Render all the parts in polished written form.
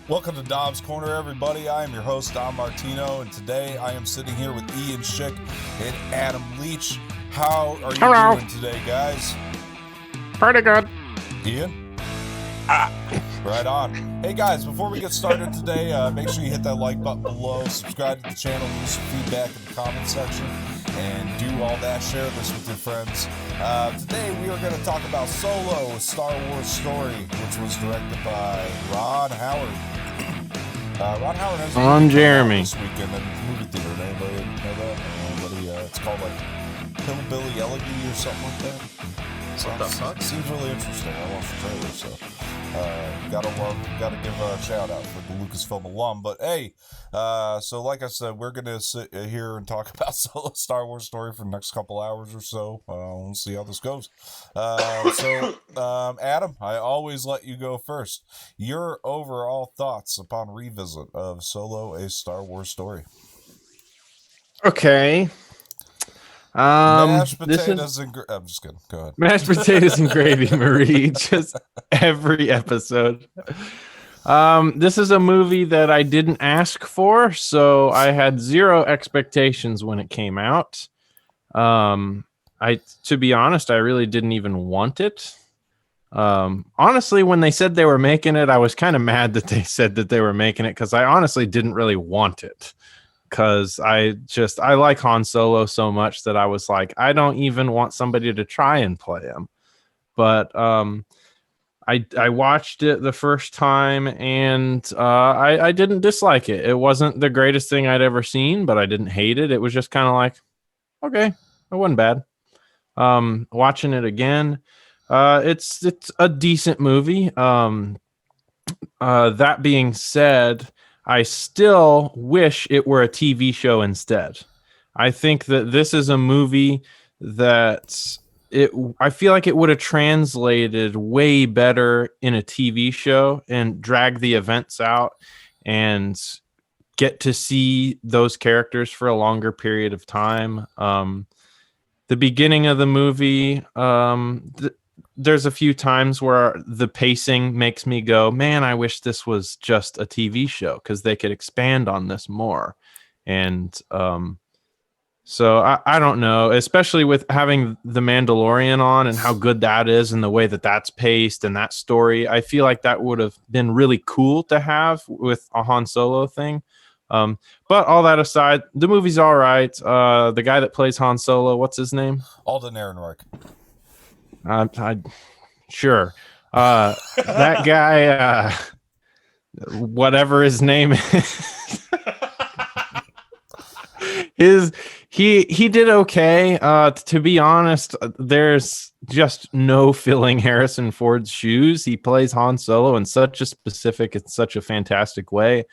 Welcome to Dom's Corner, everybody. I am your host, Dom Martino, and today I am sitting here with Ian Schick and Adam Leach. How are you doing today, guys? Pretty good. Ian? Right on. Hey, guys, before we get started today, make sure you hit that like button below, subscribe to the channel, leave some feedback in the comment section, and do all that. Share this with your friends. Today, we are going to talk about Solo, a Star Wars story, which was directed by Ron Howard. Ron Howard has on Jeremy this weekend at the movie theater. Anybody know that? It's called like Hillbilly Elegy or something like that. Seems really interesting. I watched the trailer, so gotta give a shout out for the Lucasfilm alum. But hey, so like I said, we're gonna sit here and talk about Solo Star Wars story for the next couple hours or so. We'll see how this goes. Adam, I always let you go first. Your overall thoughts upon revisit of Solo, a Star Wars story. Okay. Mashed potatoes I'm just kidding. Go ahead. Mashed potatoes and gravy, Marie. Just every episode. This is a movie that I didn't ask for, so I had zero expectations when it came out. To be honest, I really didn't even want it. Honestly, when they said they were making it, I was kind of mad that they said that they were making it because I honestly didn't really want it. Because I like Han Solo so much that I was like, I don't even want somebody to try and play him. But I watched it the first time and I didn't dislike it. It wasn't the greatest thing I'd ever seen, but I didn't hate it. It was just kind of like, okay, it wasn't bad. Watching it again, it's a decent movie. That being said, I still wish it were a TV show instead. I think that this is a movie that I feel like it would have translated way better in a TV show and drag the events out and get to see those characters for a longer period of time. The beginning of the movie, there's a few times where the pacing makes me go, man, I wish this was just a TV show because they could expand on this more. And so I don't know, especially with having The Mandalorian on and how good that is and the way that that's paced and that story. I feel like that would have been really cool to have with a Han Solo thing. But all that aside, the movie's all right. The guy that plays Han Solo, what's his name? Alden Ehrenreich. Sure. That guy, whatever his name is, he did okay. To be honest, there's just no filling Harrison Ford's shoes. He plays Han Solo in such a specific and such a fantastic way.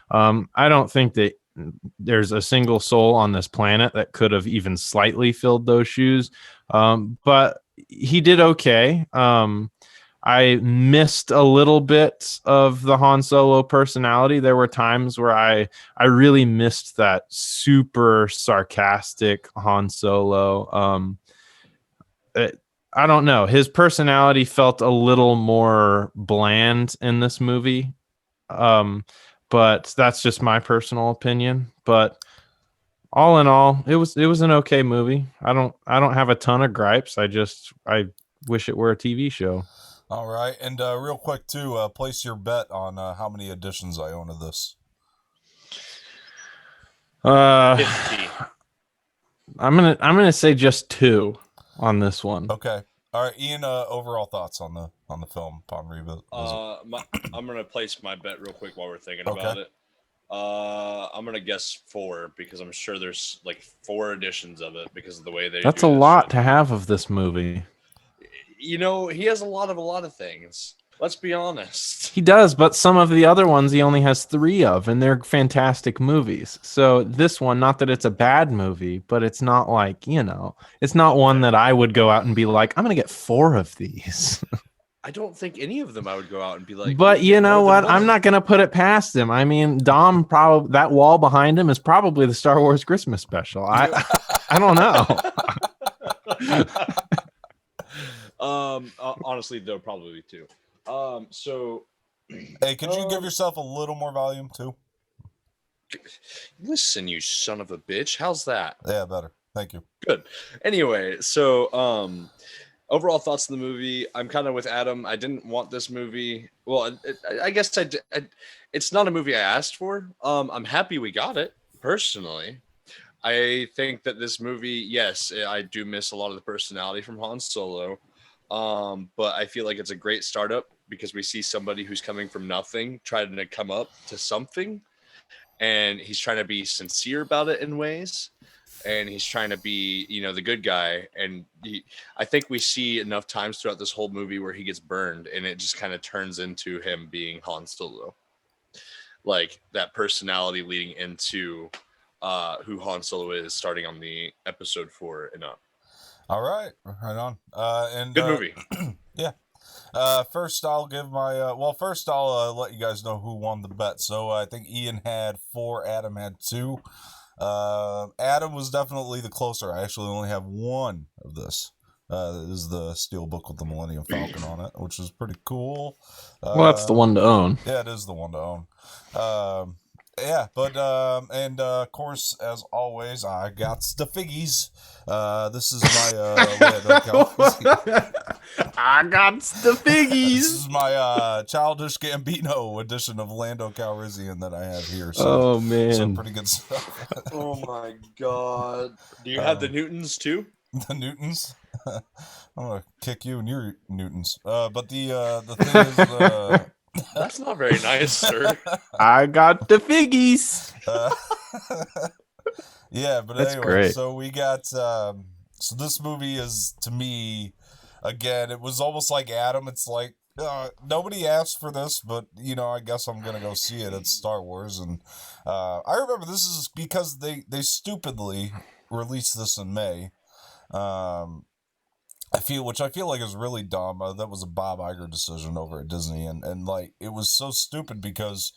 I don't think that there's a single soul on this planet that could have even slightly filled those shoes. But he did okay. I missed a little bit of the Han Solo personality. There were times where I really missed that super sarcastic Han Solo. I don't know. His personality felt a little more bland in this movie. But that's just my personal opinion. But all in all, it was an okay movie. I don't have a ton of gripes. I wish it were a TV show. All right, and real quick too, place your bet on how many editions I own of this. 50. I'm gonna say just 2 on this one. Okay. All right, Ian. Overall thoughts on the film upon revisit? I'm gonna place my bet real quick while we're thinking about it. I'm gonna guess 4 because I'm sure there's like 4 editions of it because of the way they. That's a lot to have of this movie. You know, he has a lot of things. Let's be honest. He does, but some of the other ones he only has 3 of, and they're fantastic movies. So this one, not that it's a bad movie, but it's not like, it's not one that I would go out and be like, I'm going to get 4 of these. I don't think any of them I would go out and be like. But you know what? I'm not going to put it past him. I mean, Dom, probably that wall behind him is probably the Star Wars Christmas special. I don't know. Honestly, there probably 2. So Hey, could you give yourself a little more volume too? Listen, you son of a bitch. How's that? Yeah, better. Thank you. Good. Anyway, so overall thoughts of the movie. I'm kind of with Adam. I didn't want this movie. Well, I guess it's not a movie I asked for. I'm happy we got it personally. I think that this movie, yes, I do miss a lot of the personality from Han Solo. But I feel like it's a great startup because we see somebody who's coming from nothing trying to come up to something, and he's trying to be sincere about it in ways, and he's trying to be, the good guy. And I think we see enough times throughout this whole movie where he gets burned, and it just kind of turns into him being Han Solo, like that personality leading into who Han Solo is, starting on the episode 4 and up. All right, right on. And good movie. Yeah. First, I'll give my. First, I'll let you guys know who won the bet. So I think Ian had 4, Adam had 2. Adam was definitely the closer. I actually only have 1 of this. This is the steel book with the Millennium Falcon on it, which is pretty cool. Well, that's the one to own. Yeah, it is the one to own. Yeah, but of course, as always, I got the figgies. This is my I got the figgies. This is my childish Gambino edition of Lando Calrissian that I have here. So, oh man, some pretty good stuff. Oh my god! Do you have the Newtons too? The Newtons. I'm gonna kick you and your Newtons. But the thing is. That's not very nice, sir. I got the figgies. Yeah, but that's anyway, great. So we got so this movie is, to me, again, it was almost like Adam. It's like nobody asked for this, but I guess I'm gonna go see it. It's Star Wars, and I remember this is because they stupidly released this in May. I feel like is really dumb. That was a Bob Iger decision over at Disney, and like it was so stupid because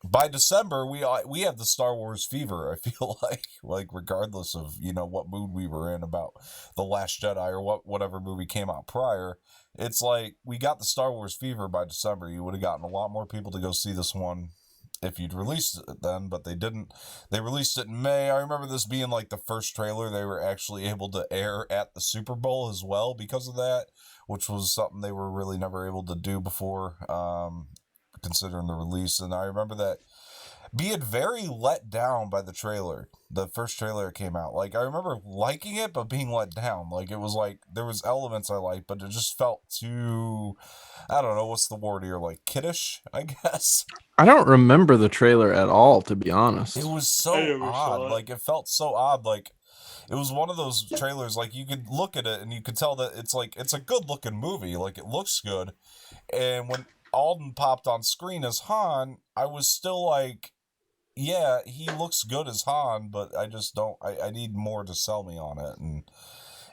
by December we have the Star Wars fever. I feel like regardless of what mood we were in about The Last Jedi or whatever movie came out prior, it's like we got the Star Wars fever by December. You would have gotten a lot more people to go see this one if you'd released it then, but they didn't. They released it in May. I remember this being like the first trailer they were actually able to air at the Super Bowl as well because of that, which was something they were really never able to do before, considering the release. And I remember that being very let down by the trailer. The first trailer came out. Like, I remember liking it, but being let down. Like, it was like, there was elements I liked, but it just felt too, I don't know, what's the word here? Like, kiddish, I guess. I don't remember the trailer at all, to be honest. It was so odd. Like, it felt so odd. Like, it was one of those trailers, like, you could look at it and you could tell that it's like, it's a good looking movie. Like, it looks good. And when Alden popped on screen as Han, I was still like, yeah, he looks good as Han, but I just don't. I need more to sell me on it. And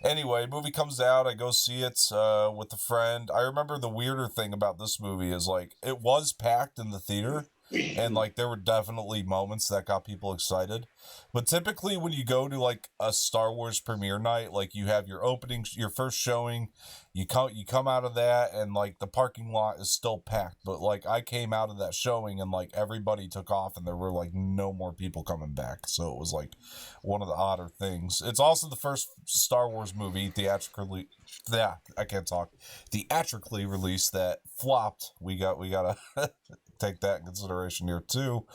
anyway, movie comes out. I go see it with a friend. I remember the weirder thing about this movie is like it was packed in the theater, and like there were definitely moments that got people excited. But typically, when you go to like a Star Wars premiere night, like you have your opening, your first showing, you come out of that, and like the parking lot is still packed. But like I came out of that showing, and like everybody took off, and there were like no more people coming back. So it was like one of the odder things. It's also the first Star Wars movie theatrically. Yeah, I can't talk. Theatrically released that flopped. We gotta take that in consideration here too.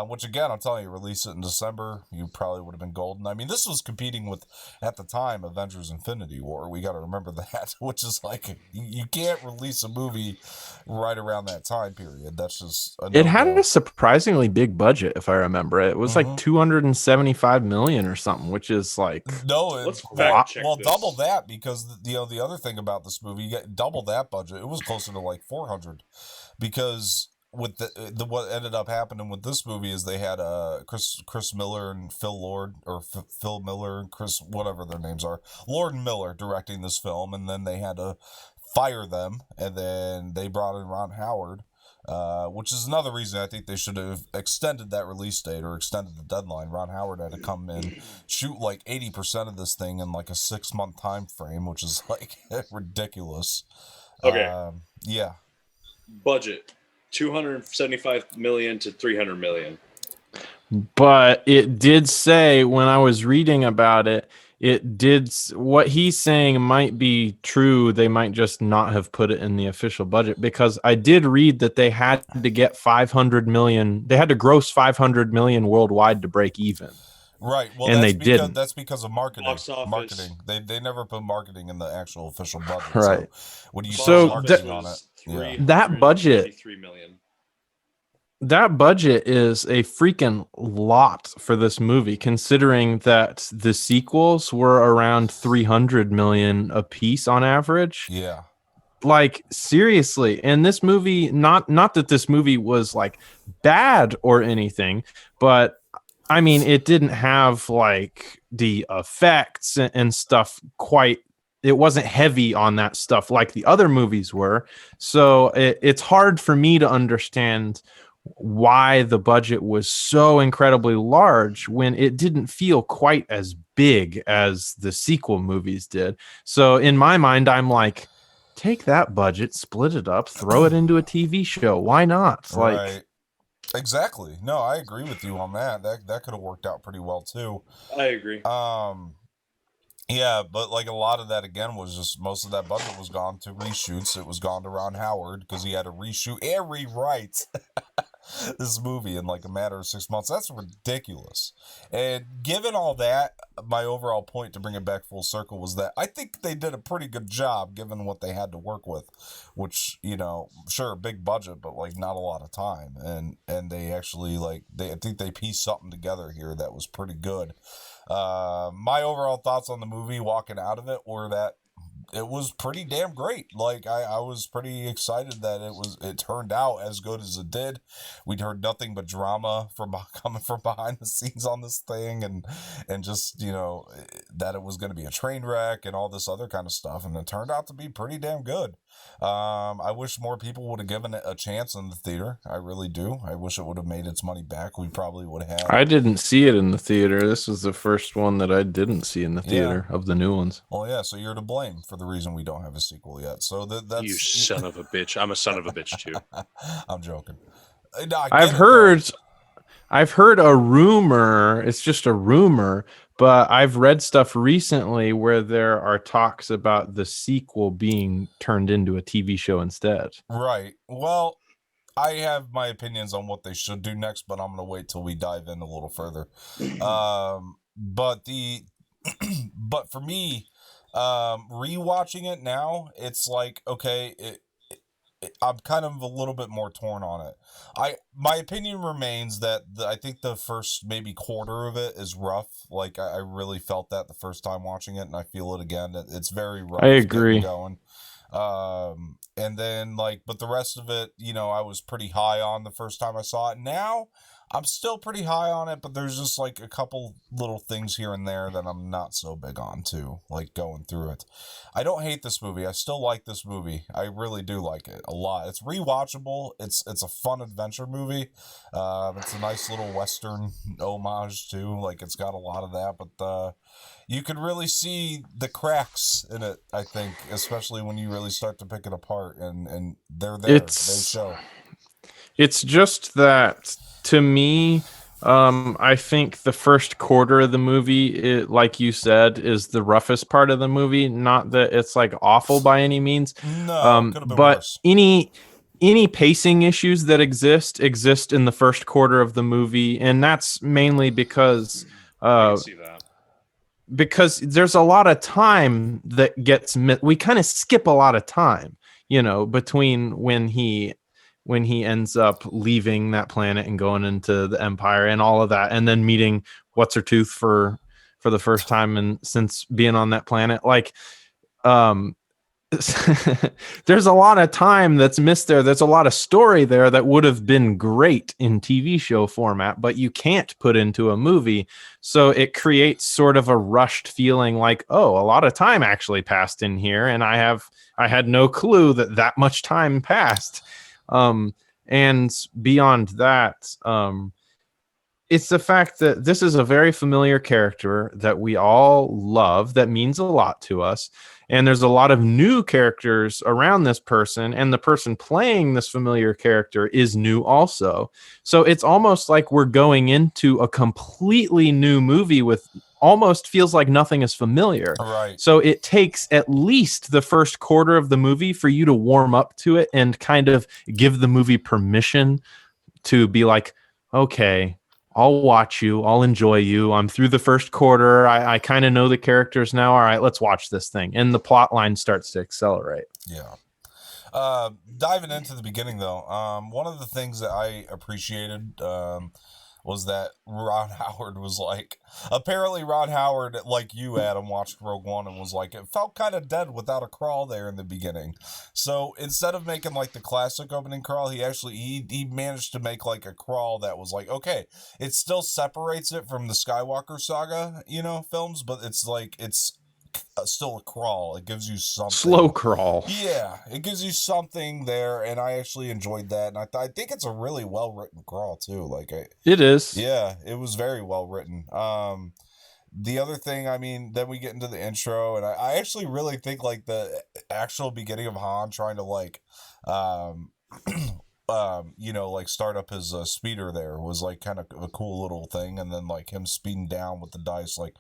Which again, I'm telling you, release it in December, you probably would have been golden. I mean, this was competing with, at the time, Avengers Infinity War. We got to remember that, which is like, you can't release a movie right around that time period. That's just it had a surprisingly big budget, if I remember it. It was like 275 million or something, which is like double that, because the other thing about this movie, you get double that budget. It was closer to like 400, because with the what ended up happening with this movie is they had Chris Miller and Phil Lord, or Phil Miller and Chris, whatever their names are, Lord and Miller directing this film, and then they had to fire them, and then they brought in Ron Howard, which is another reason I think they should have extended that release date or extended the deadline. Ron Howard had to come in, shoot like 80% of this thing in like a 6-month time frame, which is like ridiculous. Okay. Yeah. Budget. $275 million to $300 million. But it did say when I was reading about it, what he's saying might be true. They might just not have put it in the official budget, because I did read that they had to get 500 million. They had to gross 500 million worldwide to break even. Right. Well, and that's because of marketing. Box office. Marketing. They never put marketing in the actual official budget. Right. So when you So marketing on it, that budget, $3 million. that budget is a freaking lot for this movie, considering that the sequels were around 300 million a piece on average. Yeah. Like, seriously. And this movie, not that this movie was like bad or anything, but I mean, it didn't have like the effects and stuff quite. It wasn't heavy on that stuff like the other movies were. So it's hard for me to understand why the budget was so incredibly large when it didn't feel quite as big as the sequel movies did. So in my mind, I'm like, take that budget, split it up, throw it into a TV show. Why not? Right. Exactly. No, I agree with you on that. That could have worked out pretty well too. I agree. Yeah, but like a lot of that again was just most of that budget was gone to reshoots. It was gone to Ron Howard because he had to reshoot and rewrite this movie in like a matter of 6 months. That's ridiculous. And given all that, my overall point, to bring it back full circle, was that I think they did a pretty good job given what they had to work with, which, you know, sure, a big budget, but like not a lot of time. And they actually I think they pieced something together here that was pretty good. My overall thoughts on the movie walking out of it were that it was pretty damn great. Like I was pretty excited that it turned out as good as it did. We'd heard nothing but drama coming from behind the scenes on this thing, and just, you know, that it was going to be a train wreck and all this other kind of stuff, and it turned out to be pretty damn good. I wish more people would have given it a chance in the theater. I really do. I wish it would have made its money back. We probably would have. I didn't see it in the theater. This was the first one that I didn't see in the theater of the new ones. Well, yeah, so you're to blame for the reason we don't have a sequel yet. So that's you son of a bitch. I'm a son of a bitch too. I'm joking. No, I've heard a rumor. It's just a rumor, but I've read stuff recently where there are talks about the sequel being turned into a TV show instead. Right. Well, I have my opinions on what they should do next, but I'm going to wait till we dive in a little further. But for me, rewatching it now, it's like, okay, I'm kind of a little bit more torn on it. My opinion remains that I think the first maybe quarter of it is rough. Like I really felt that the first time watching it, and I feel it again. It's very rough. I agree. Going. And then but the rest of it, you know, I was pretty high on the first time I saw it. Now I'm still pretty high on it, but there's just like a couple little things here and there that I'm not so big on too, like going through it. I don't hate this movie. I still like this movie. I really do like it a lot. It's rewatchable. It's a fun adventure movie. It's a nice little Western homage too. Like it's got a lot of that, but you can really see the cracks in it, I think, especially when you really start to pick it apart, and they're there. They show. It's just that, to me, I think the first quarter of the movie, like you said, is the roughest part of the movie. Not that it's like awful by any means. No, could have been but worse. Any pacing issues that exist in the first quarter of the movie, and that's mainly because I can see that. Because there's a lot of time that gets we kind of skip a lot of time, you know, between when he ends up leaving that planet and going into the Empire and all of that, and then meeting What's Her Tooth for the first time and since being on that planet. Like, there's a lot of time that's missed there. There's a lot of story there that would have been great in TV show format, but you can't put into a movie. So it creates sort of a rushed feeling like, oh, a lot of time actually passed in here, and I had no clue that much time passed. And beyond that, it's the fact that this is a very familiar character that we all love, that means a lot to us. and there's a lot of new characters around this person, and the person playing this familiar character is new also. So it's almost like we're going into a completely new movie with almost feels like nothing is familiar. Right. So it takes at least the first quarter of the movie for you to warm up to it and kind of give the movie permission to be like, okay, I'll watch you. I'll enjoy you. I'm through the first quarter. I kind of know the characters now. All right, let's watch this thing. And the plot line starts to accelerate. Yeah. Diving into the beginning, though, one of the things that I appreciated was that Ron Howard was like, apparently Ron Howard, like you, Adam, watched Rogue One and was like, it felt kind of dead without a crawl there in the beginning. So instead of making like the classic opening crawl, he managed to make like a crawl that was like, okay, it still separates it from the Skywalker saga, films, but it's like, it's still a crawl. It gives you something. Slow crawl. Yeah, it gives you something there, and I actually enjoyed that. And I think it's a really well written crawl too. It is. Yeah, it was very well written. The other thing, I mean, then we get into the intro, and I actually really think like the actual beginning of Han trying to like, like start up his speeder there was like kind of a cool little thing, and then like him speeding down with the dice, like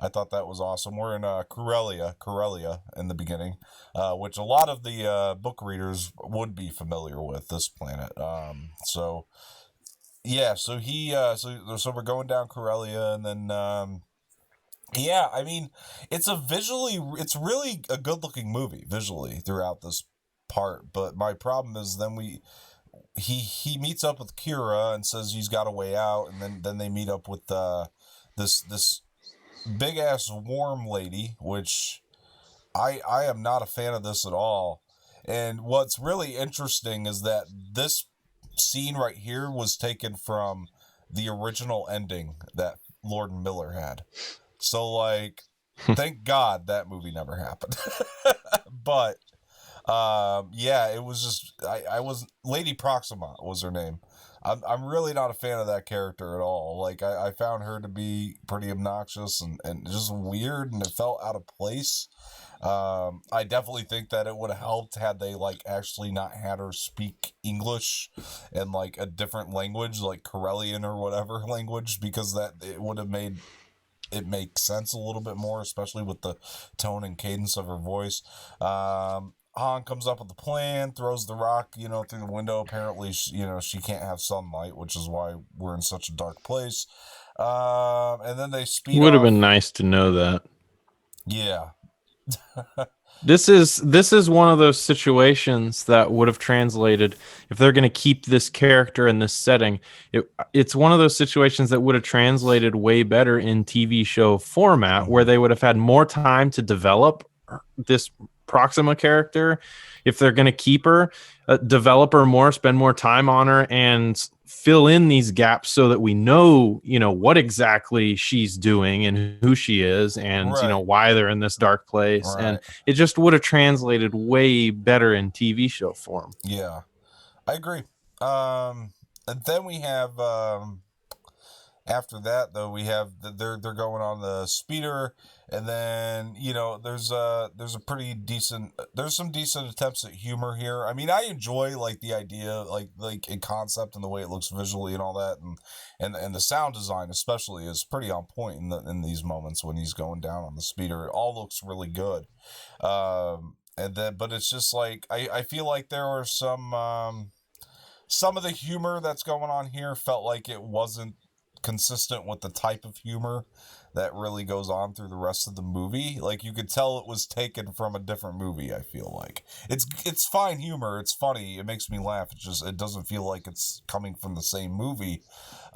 I thought that was awesome. We're in Corellia in the beginning, which a lot of the book readers would be familiar with this planet. So we're going down Corellia, and then yeah, I mean, it's really a good looking movie visually throughout this part, but my problem is then he meets up with Kira and says he's got a way out, and then they meet up with this big ass worm lady, which I am not a fan of this at all. And what's really interesting is that this scene right here was taken from the original ending that Lord Miller had. So like, thank God that movie never happened. But yeah, it was just I was Lady Proxima was her name. I'm really not a fan of that character at all. Like I found her to be pretty obnoxious and just weird, and it felt out of place. I definitely think that it would have helped had they like actually not had her speak English and like a different language, like Corellian or whatever language, because that it would have made it make sense a little bit more, especially with the tone and cadence of her voice. Han comes up with the plan, throws the rock, through the window. Apparently, she can't have sunlight, which is why we're in such a dark place. And then they speed Would have off. been nice to know that. Yeah. This is one of those situations that would have translated if they're going to keep this character in this setting. It's one of those situations that would have translated way better in TV show format, where they would have had more time to develop this Proxima character. If they're going to keep her, develop her more, spend more time on her, and fill in these gaps so that we know, what exactly she's doing and who she is, and Right. Why they're in this dark place. Right. And it just would have translated way better in TV show form. Yeah, I agree. And then we have after that though we have they're going on the speeder, and then there's some decent attempts at humor here. I mean, I enjoy like the idea, like in concept and the way it looks visually and all that, and the sound design especially is pretty on point in these moments when he's going down on the speeder. It all looks really good. And then, but it's just like I feel like there were some of the humor that's going on here felt like it wasn't consistent with the type of humor that really goes on through the rest of the movie. Like you could tell it was taken from a different movie. I feel like it's fine humor, it's funny, it makes me laugh. It's just it doesn't feel like it's coming from the same movie.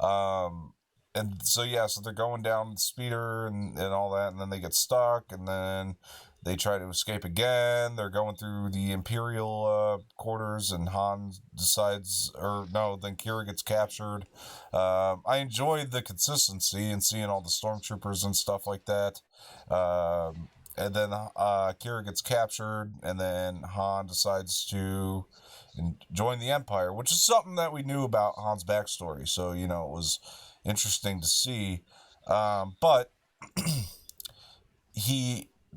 And so so they're going down the speeder and all that, and then they get stuck, and then they try to escape again. They're going through the Imperial quarters, and Han then Kira gets captured. I enjoyed the consistency and seeing all the stormtroopers and stuff like that. And then Kira gets captured, and then Han decides to join the Empire, which is something that we knew about Han's backstory. So, it was interesting to see. But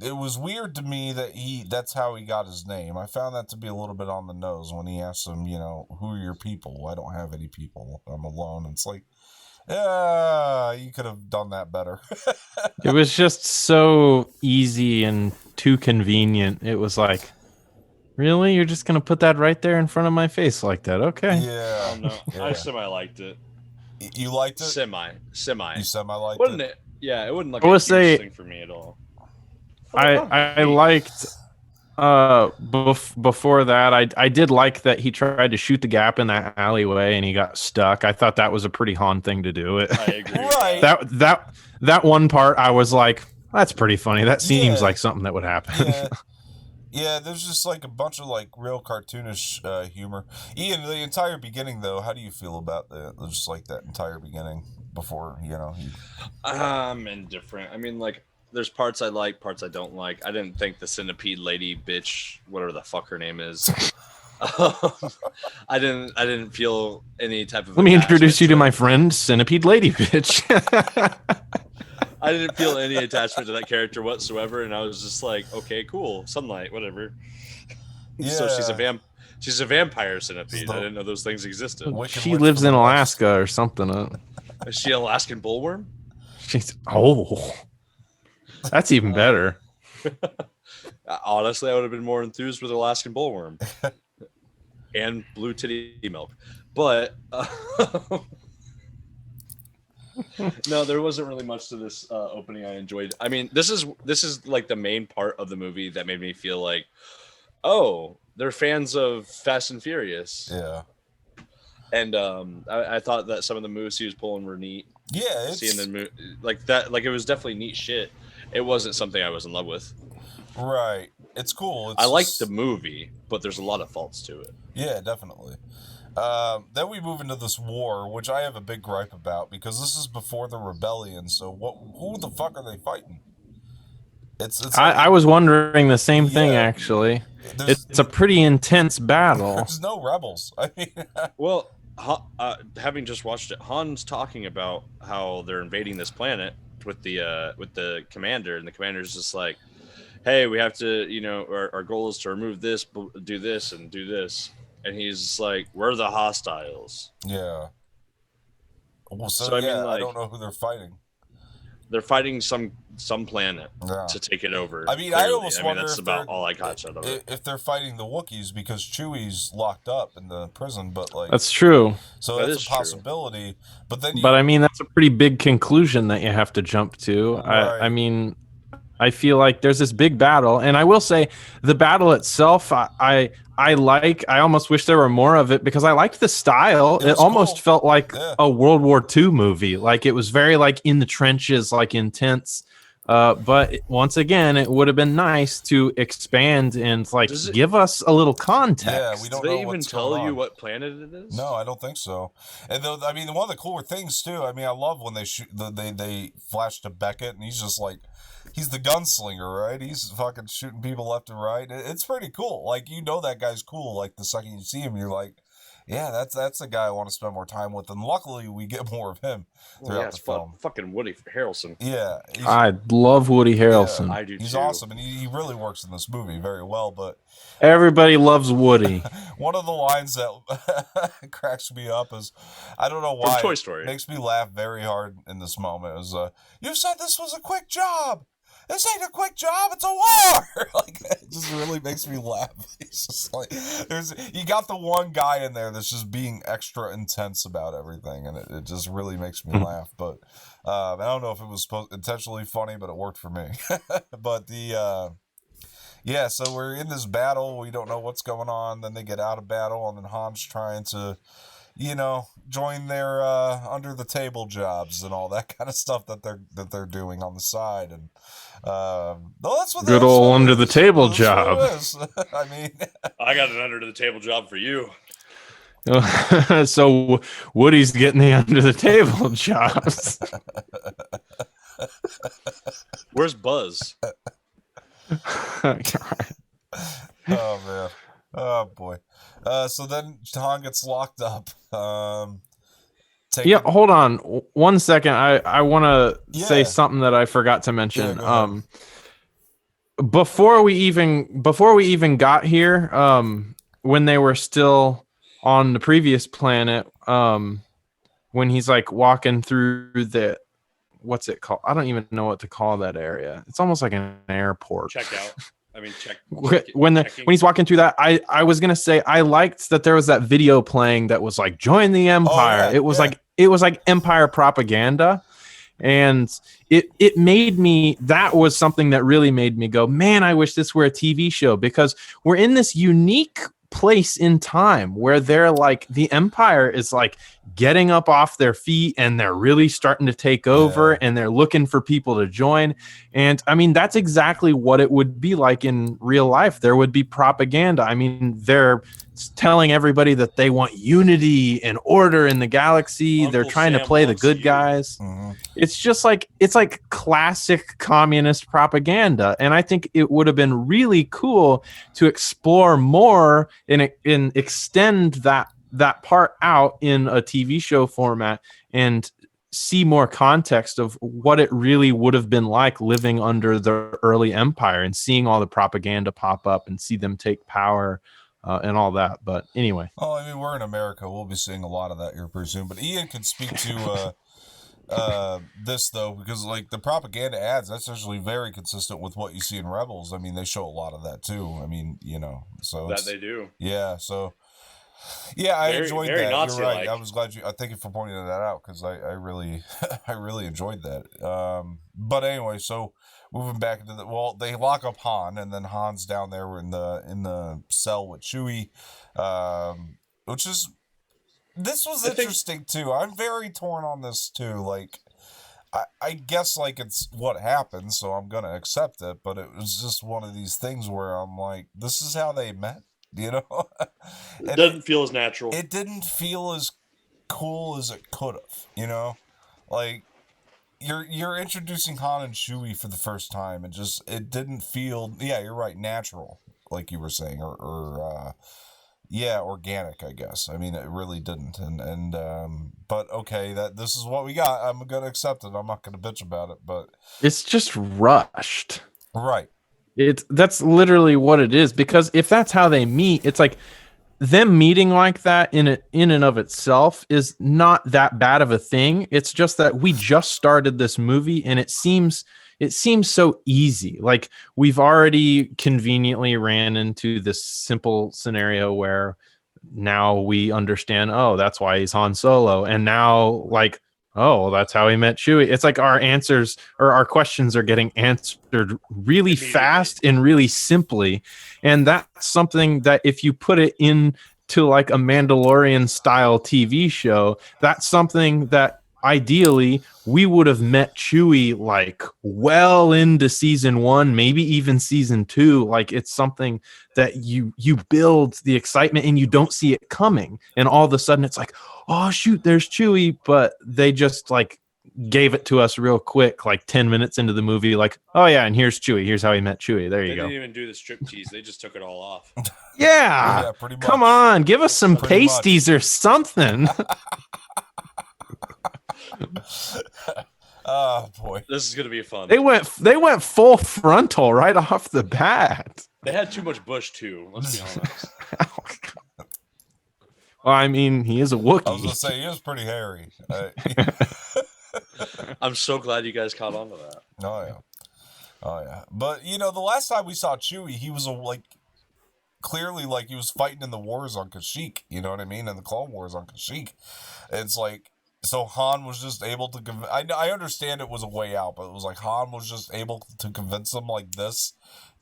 it was weird to me that that's how he got his name. I found that to be a little bit on the nose when he asked him, who are your people? I don't have any people. I'm alone. And it's like, yeah, you could have done that better. It was just so easy and too convenient. It was like, really? You're just going to put that right there in front of my face like that? Okay. Yeah. I don't know. Yeah. I semi-liked it. You liked it? Semi. You semi-liked Wouldn't it? it? Yeah, it wouldn't like I a would huge say- thing for me at all. I liked before that I did like that he tried to shoot the gap in that alleyway and he got stuck. I thought that was a pretty Han thing to do. I agree. Right. That one part I was like, that's pretty funny. That seems Yeah. like something that would happen. Yeah. Yeah, there's just like a bunch of like real cartoonish humor. Ian, the entire beginning though, how do you feel about just like that entire beginning before, I'm indifferent. I mean, like, there's parts I like, parts I don't like. I didn't think the centipede lady bitch, whatever the fuck her name is. I didn't feel any type of. Let me introduce you to attachment my friend Centipede Lady Bitch. I didn't feel any attachment to that character whatsoever, and I was just like, okay, cool, sunlight, whatever. So Yeah. she's a vampire centipede. So- I didn't know those things existed. Wicked She Witch lives from in the West. Alaska or something. Is she an Alaskan bullworm? That's even better. Honestly, I would have been more enthused with Alaskan bullworm and blue titty milk, but no, there wasn't really much to this opening I enjoyed. I mean, this is like the main part of the movie that made me feel like, oh, they're fans of Fast and Furious. Yeah. And I thought that some of the moves he was pulling were neat. Yeah, Seeing them like that, like it was definitely neat shit. It wasn't something I was in love with. right. It's cool. I liked the movie, but there's a lot of faults to it. Yeah, definitely. Then we move into this war, which I have a big gripe about because this is before the rebellion. So who the fuck are they fighting? I was wondering the same thing, Yeah. actually. It's a pretty intense battle. There's no rebels. I mean, Well, having just watched it, Han's talking about how they're invading this planet with the commander, and the commander's just like, "Hey, we have to, our goal is to remove this, do this, and do this." And he's just like, "We're the hostiles." yeah. Well, so I mean, I like, don't know who they're fighting. They're fighting some planet Yeah. to take it over. I mean, clearly. I almost wonder that's if about they're- all I got out of it. If they're fighting the Wookiees because Chewie's locked up in the prison, but like That's true. so That that's is a true. possibility. But then But I mean, that's a pretty big conclusion that you have to jump to. Right. I mean, I feel like there's this big battle, and I will say the battle itself, I almost wish there were more of it because I liked the style. It It was almost cool. felt like Yeah. a World War II movie. Like it was very like in the trenches, like intense. But once again, it would have been nice to expand and like Does it- give us a little context. Yeah, we Did don't they know even what's tell going you on. what planet it is? No, I don't think so. And though, I mean, one of the cooler things too. I mean, I love when they shoot. They flash to Beckett, and he's just like, he's the gunslinger, right? He's fucking shooting people left and right. It's pretty cool. Like that guy's cool. Like the second you see him, you're like, yeah, that's a guy I want to spend more time with. And luckily, we get more of him throughout it's the film. fucking Woody Harrelson. Yeah, I love Woody Harrelson. I do he's too. awesome, and he really works in this movie very well. But Everybody loves Woody. one of the lines that cracks me up is, I don't know From why, Toy Story. it makes me laugh very hard in this moment. Is you said this was a quick job. This ain't a quick job. It's a war. Like it just really makes me laugh. It's just like you got the one guy in there that's just being extra intense about everything, and it just really makes me laugh. But I don't know if it was intentionally funny, but it worked for me. But yeah, so we're in this battle. We don't know what's going on. Then they get out of battle, and then Han's trying to, join their under the table jobs and all that kind of stuff that they're doing on the side. And that's what Good old under the table job. I mean, I got an under the table job for you. So Woody's getting the under the table jobs. Where's Buzz? oh man, oh boy. So then Han gets locked up. Yeah, hold on 1 second. I want to say Yeah. something that I forgot to mention. Yeah, go ahead. before we even got here, when they were still on the previous planet, when he's like walking through the, what's it called? I don't even know what to call that area. It's almost like an airport. Check out. I mean, check when he's walking through that, I was gonna say I liked that there was that video playing that was like join the Empire. Oh, yeah, it was like Empire propaganda, and it made me, that was something that really made me go, man, I wish this were a TV show, because we're in this unique place in time where they're like, the Empire is like getting up off their feet and they're really starting to take over, and they're looking for people to join. And I mean, that's exactly what it would be like in real life. There would be propaganda. I mean, they're telling everybody that they want unity and order in the galaxy. They're trying to play the good guys. Mm-hmm. It's just like, it's like classic communist propaganda. And I think it would have been really cool to explore more and extend that part out in a TV show format and see more context of what it really would have been like living under the early Empire and seeing all the propaganda pop up and see them take power. And all that. But anyway. Oh, I mean, we're in America. We'll be seeing a lot of that here pretty soon. But Ian can speak to this, though, because, like, the propaganda ads, that's actually very consistent with what you see in Rebels. I mean, they show a lot of that, too. I mean, you know, so. That they do. Yeah, so. Yeah, I enjoyed very that. Nazi-like. You're right. I was glad I thank you for pointing that out, because I really, I really enjoyed that. But anyway, so. Moving back into they lock up Han, and then Han's down there in the cell with Chewie, which is, this was interesting too. I'm very torn on this too. Like, I guess like it's what happened, so I'm gonna accept it. But it was just one of these things where I'm like, this is how they met, you know? It doesn't feel as natural. It didn't feel as cool as it could have, you know, like. You're introducing Han and Chewie for the first time, and it didn't feel, yeah, you're right, natural, like you were saying, or organic, I guess. I mean, it really didn't, and but okay, this is what we got. I'm gonna accept it. I'm not gonna bitch about it, but it's just rushed. Right. That's literally what it is, because if that's how they meet, it's like, them meeting like that in and of itself is not that bad of a thing. It's just that we just started this movie and it seems so easy. Like, we've already conveniently ran into this simple scenario where now we understand, oh, that's why he's Han Solo. And now, like, oh, that's how he met Chewie. It's like our answers or our questions are getting answered really fast and really simply. And that's something that if you put it into like a Mandalorian style TV show, that's something that ideally we would have met Chewie like well into season 1, maybe even season 2. Like, it's something that you build the excitement and you don't see it coming. And all of a sudden it's like, oh shoot, there's Chewie. But they just like gave it to us real quick, like 10 minutes into the movie, like, oh yeah, and here's Chewie. Here's how he met Chewie. There you go. They didn't even do the striptease. They just took it all off. Yeah, pretty much. Come on, give us some pasties or something. Oh boy, this is gonna be fun. They went full frontal right off the bat. They had too much bush too. Let's be honest. Well, I mean, he is a Wookiee. I was gonna say, he is pretty hairy. I'm so glad you guys caught on to that. Oh yeah. But you know, the last time we saw Chewie, he was clearly like he was fighting in the wars on Kashyyyk. You know what I mean? In the Clone Wars on Kashyyyk. It's like, so Han was just able to I understand it was a way out, but it was like Han was just able to convince him like this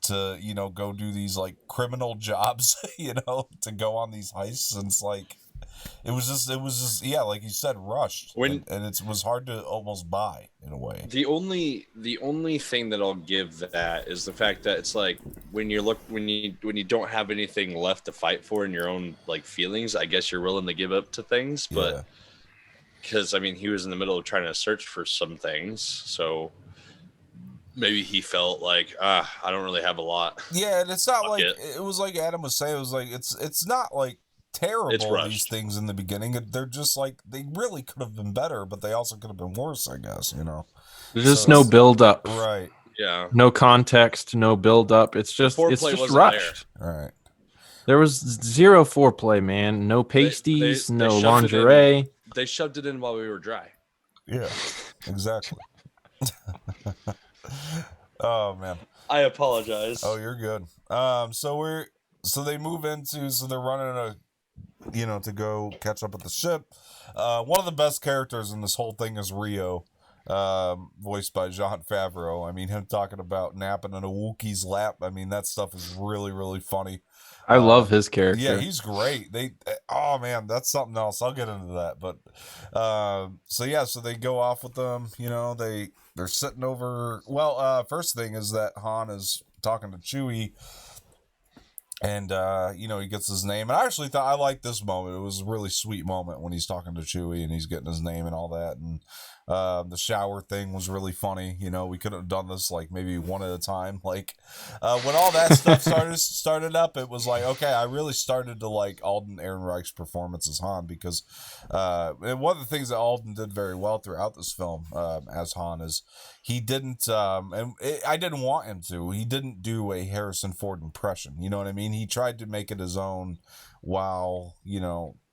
to, you know, go do these like criminal jobs, you know, to go on these heists. And it's like, it was just yeah, like you said, rushed. And it was hard to almost buy in a way. The only thing that I'll give that is the fact that it's like when you don't have anything left to fight for in your own like feelings, I guess you're willing to give up to things, but because I mean, he was in the middle of trying to search for some things, so maybe he felt like, I don't really have a lot. Yeah, and it's not like it was like Adam was saying. It was like it's not like terrible, these things in the beginning. They're just like, they really could have been better, but they also could have been worse, I guess, you know. There's just no build up. Right. Yeah. No context, no build up. It's just rushed. All right. There was zero foreplay, man. No pasties, no lingerie. They shoved it in while we were dry. Yeah, exactly. Oh man. I apologize. Oh, you're good. So they move into, so they're running to go catch up with the ship. One of the best characters in this whole thing is Rio, voiced by Jon Favreau. I mean, him talking about napping in a Wookiee's lap. I mean, that stuff is really, really funny. I love his character. Yeah, he's great. Oh man, that's something else. I'll get into that. But so they go off with them. They're sitting over. Well, first thing is that Han is talking to Chewie. And, he gets his name. And I actually thought I liked this moment. It was a really sweet moment when he's talking to Chewie and he's getting his name and all that. And the shower thing was really funny. We could have done this like maybe one at a time. Like when all that stuff started up, it was like, okay, I really started to like Alden Ehrenreich's performance as Han because and one of the things that Alden did very well throughout this film as Han is he didn't, I didn't want him to. He didn't do a Harrison Ford impression. You know what I mean? He tried to make it his own while,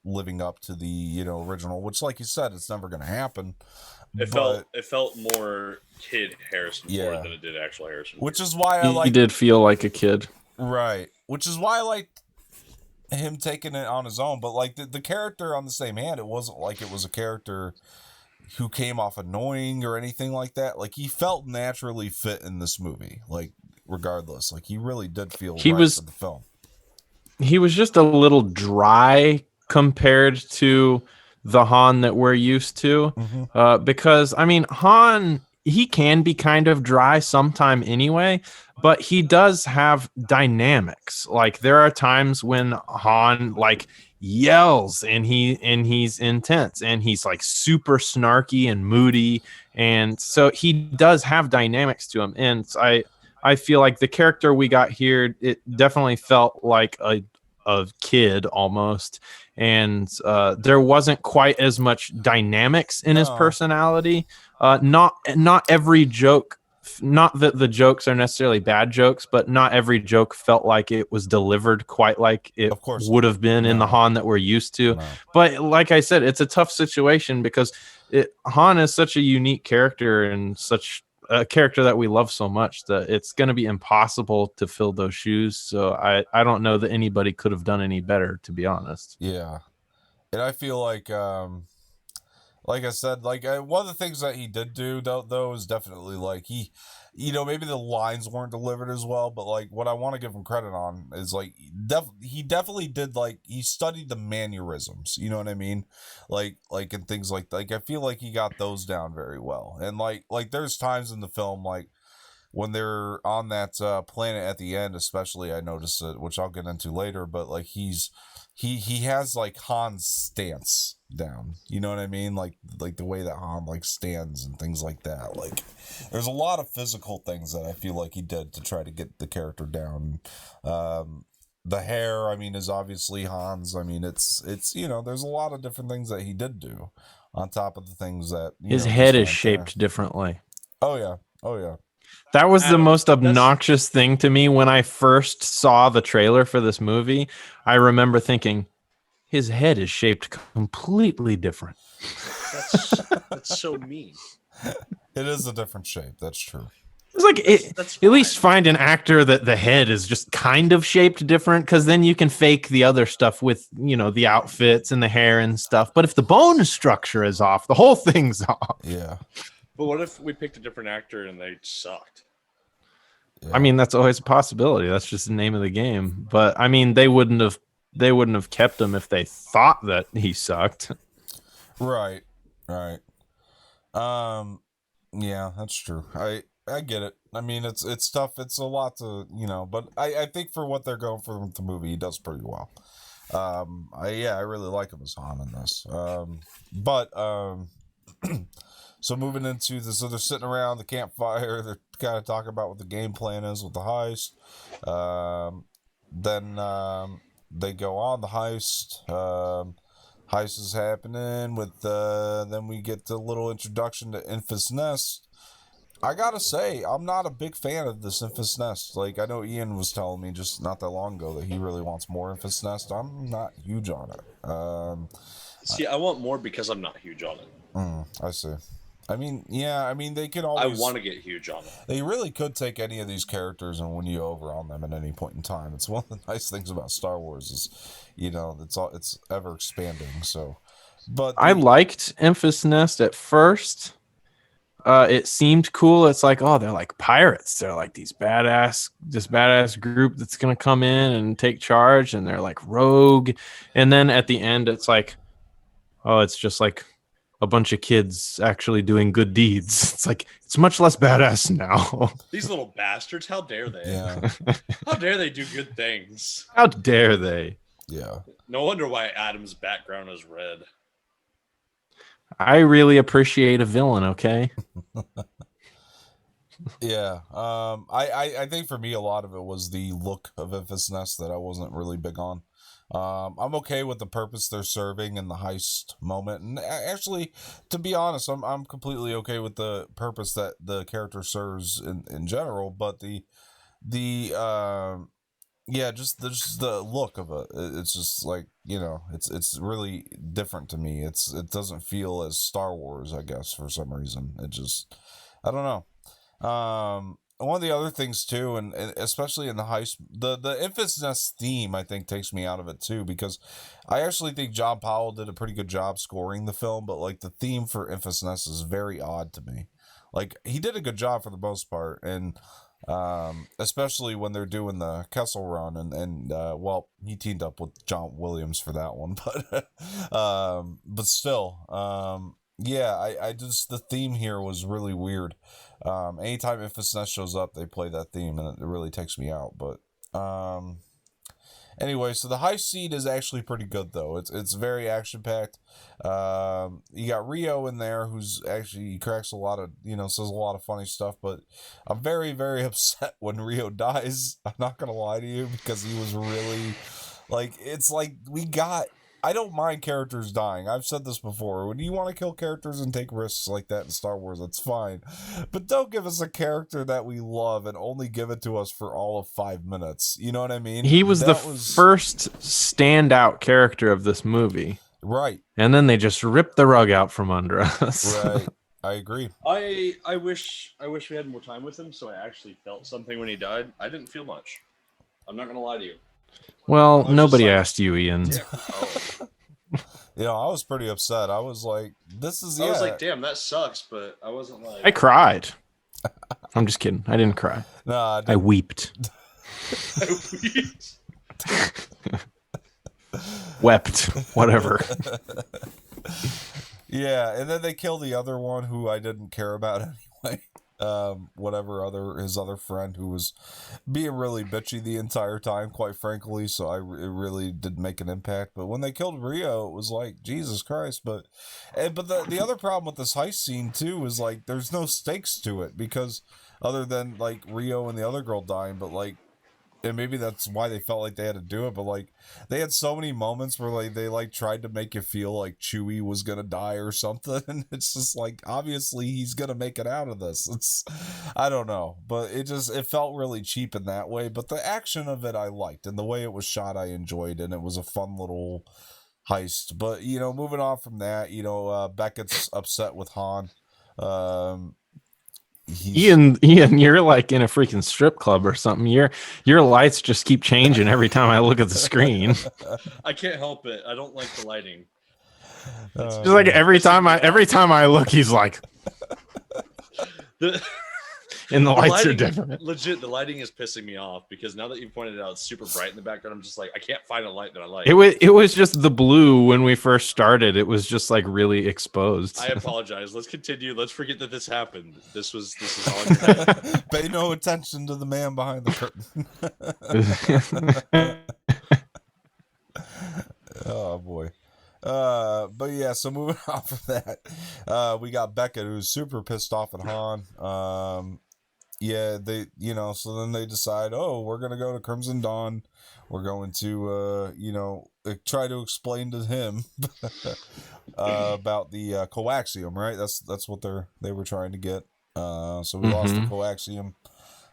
living up to the, original, which, like you said, it's never going to happen. It felt more kid Harrison Ford than it did actual Harrison Ford. Which is why he did feel like a kid. Right. Which is why I liked him taking it on his own. But, like, the character on the same hand, it wasn't like it was a character who came off annoying or anything like that. Like, he felt naturally fit in this movie, like, regardless. Like, he really did feel for the film. He was just a little dry compared to the Han that we're used to. Mm-hmm. Because, I mean, Han, he can be kind of dry sometime anyway, but he does have dynamics. Like, there are times when Han, like, yells and he's intense and he's like super snarky and moody, and so he does have dynamics to him. And I feel like the character we got here, it definitely felt like a kid almost, and there wasn't quite as much dynamics in his personality. Not every joke, not that the jokes are necessarily bad jokes, but not every joke felt like it was delivered quite like it would have been in the Han that we're used to. No. But like I said, it's a tough situation because Han is such a unique character and such a character that we love so much that it's going to be impossible to fill those shoes. So I don't know that anybody could have done any better, to be honest. Yeah. And I feel like I said, like one of the things that he did do though is definitely like he, maybe the lines weren't delivered as well, but like what I want to give him credit on is like he definitely did, like he studied the mannerisms, you know what I mean? Like and things like I feel like he got those down very well. And like there's times in the film like when they're on that planet at the end, especially, I noticed it, which I'll get into later, but like he has like Han's stance down, you know what I mean? Like the way that Han like stands and things like that. Like there's a lot of physical things that I feel like he did to try to get the character down. The hair, I mean, is obviously Han's. I mean, it's there's a lot of different things that he did do on top of the things that his head is shaped differently. Oh yeah. That was the most obnoxious thing to me when I first saw the trailer for this movie. I remember thinking, his head is shaped completely different. That's so mean. It is a different shape. That's true. It's like at least find an actor that the head is just kind of shaped different, because then you can fake the other stuff with, the outfits and the hair and stuff. But if the bone structure is off, the whole thing's off. Yeah. But what if we picked a different actor and they sucked? Yeah. I mean, that's always a possibility. That's just the name of the game. But I mean, they wouldn't have kept him if they thought that he sucked. Right. Yeah, that's true. I get it. I mean, it's tough. It's a lot to, but I think for what they're going for with the movie, he does pretty well. I really like him as Han in this. So moving into this, so they're sitting around the campfire. They're kind of talking about what the game plan is with the heist. Then they go on the heist. Heist is happening with. Then we get the little introduction to Enfys Nest. I gotta say, I'm not a big fan of this Infus Nest. Like, I know Ian was telling me just not that long ago that he really wants more Infus Nest. I'm not huge on it. See, I want more because I'm not huge on it. I see. I mean, yeah, I mean, they could I always. want to get huge on it. They really could take any of these characters and win you over on them at any point in time. It's one of the nice things about Star Wars is, it's ever expanding. So, but I liked Enfys Nest at first. It seemed cool. It's like, oh, they're like pirates. They're like this badass group that's gonna come in and take charge, and they're like rogue. And then at the end, it's like, oh, it's just like a bunch of kids actually doing good deeds. It's like it's much less badass now. These little bastards, how dare they? yeah, How dare they do good things? How dare they? yeah. No wonder why Adam's background is red. I really appreciate a villain, okay? Yeah. I think for me a lot of it was the look of Infus Nest that I wasn't really big on. I'm okay with the purpose they're serving in the heist moment, and actually, to be honest, I'm completely okay with the purpose that the character serves in general. But yeah, just the look of it. It's just like, it's really different to me. It doesn't feel as Star Wars, I guess, for some reason. I don't know. One of the other things too, and especially in the heist, the Infamous Nest theme, I think, takes me out of it too, because I actually think John Powell did a pretty good job scoring the film, but like the theme for Infamous Nest is very odd to me. Like, he did a good job for the most part, and especially when they're doing the Kessel Run, and well, he teamed up with John Williams for that one, but still, yeah, I just, the theme here was really weird. Anytime Infamous Nest shows up, they play that theme, and it really takes me out. But anyway, so the heist scene is actually pretty good, though. It's very action packed. You got Rio in there, who's actually, he cracks a lot of, says a lot of funny stuff. But I'm very, very upset when Rio dies. I'm not gonna lie to you, because he was really, like, it's like I don't mind characters dying. I've said this before. When you want to kill characters and take risks like that in Star Wars, that's fine. But don't give us a character that we love and only give it to us for all of 5 minutes. You know what I mean? He was first standout character of this movie. Right. And then they just ripped the rug out from under us. Right. I agree. I wish we had more time with him, so I actually felt something when he died. I didn't feel much. I'm not gonna lie to you. Well, nobody asked you, Ian. Yeah. I was pretty upset. I was like, this is, I was like, damn, that sucks, but I wasn't like... I cried. I'm just kidding. I didn't cry. Nah, I weeped. Wept. Whatever. Yeah, and then they kill the other one who I didn't care about anyway. His other friend, who was being really bitchy the entire time, quite frankly, so it really did make an impact. But when they killed Rio, it was like, Jesus Christ. But the other problem with this heist scene too is, like, there's no stakes to it, because other than like Rio and the other girl dying, but like, and maybe that's why they felt like they had to do it, but like, they had so many moments where like they like tried to make you feel like Chewie was gonna die or something, and it's just like, obviously he's gonna make it out of this. I don't know, but it felt really cheap in that way. But the action of it I liked, and the way it was shot I enjoyed, and it was a fun little heist. But moving on from that, Beckett's upset with Han. Ian, you're like in a freaking strip club or something. Your lights just keep changing every time I look at the screen. I can't help it. I don't like the lighting. It's just like every time I look, he's like, and the lights lighting, are different. Legit, the lighting is pissing me off, because now that you pointed it out, it's super bright in the background. I'm just like, I can't find a light that I like. It was just the blue when we first started. It was just like really exposed. I apologize. Let's continue. Let's forget that this happened. This is all in your head. Pay no attention to the man behind the curtain. Oh boy. But yeah, so moving on from that, we got Beckett, who's super pissed off at Han. Yeah, they, so then they decide, oh, we're gonna go to Crimson Dawn. We're going to, try to explain to him about the coaxium, right? That's what they were trying to get. So we lost the coaxium.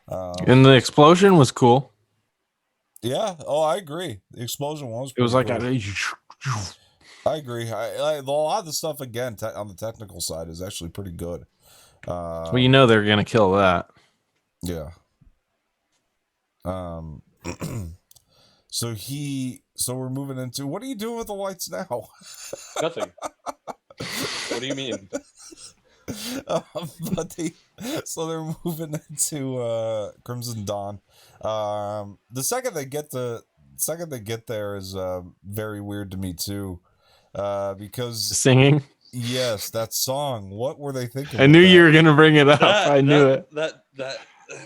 And the explosion was cool. Yeah. Oh, I agree. The explosion was. It was like cool. I agree. A lot of the stuff again on the technical side is actually pretty good. Well, you know they're gonna kill that. Yeah. So we're moving into, what are you doing with the lights now? Nothing. What do you mean? So they're moving into Crimson Dawn. The second they get there is very weird to me too, because Singing. Yes, that song. What were they thinking? I knew you were gonna bring it up. I knew it.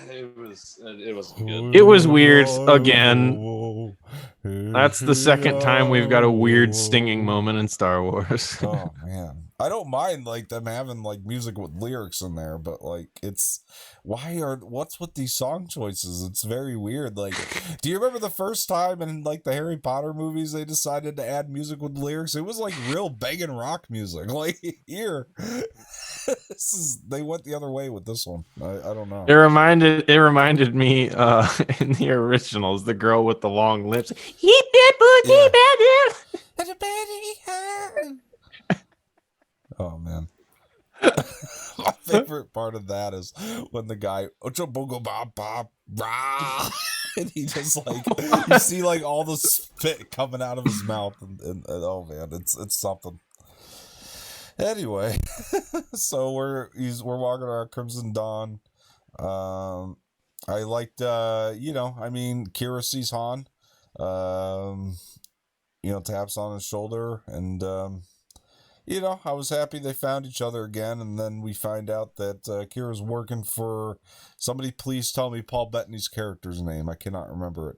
It wasn't good. It was weird again. That's the second time we've got a weird stinging moment in Star Wars. Oh man, I don't mind like them having like music with lyrics in there, but like what's with these song choices? It's very weird. Like, do you remember the first time in like the Harry Potter movies they decided to add music with lyrics? It was like real banging rock music. Like here, they went the other way with this one. I don't know. It reminded me in the originals, the girl with the long lips. Oh man. My favorite part of that is when the guy and he just like you see like all the spit coming out of his mouth and oh man, it's something. Anyway, so we're walking around Crimson Dawn. I liked Kira sees Han, taps on his shoulder, and I was happy they found each other again, and then we find out that Kira's working for somebody. Please tell me Paul Bettany's character's name. I cannot remember it.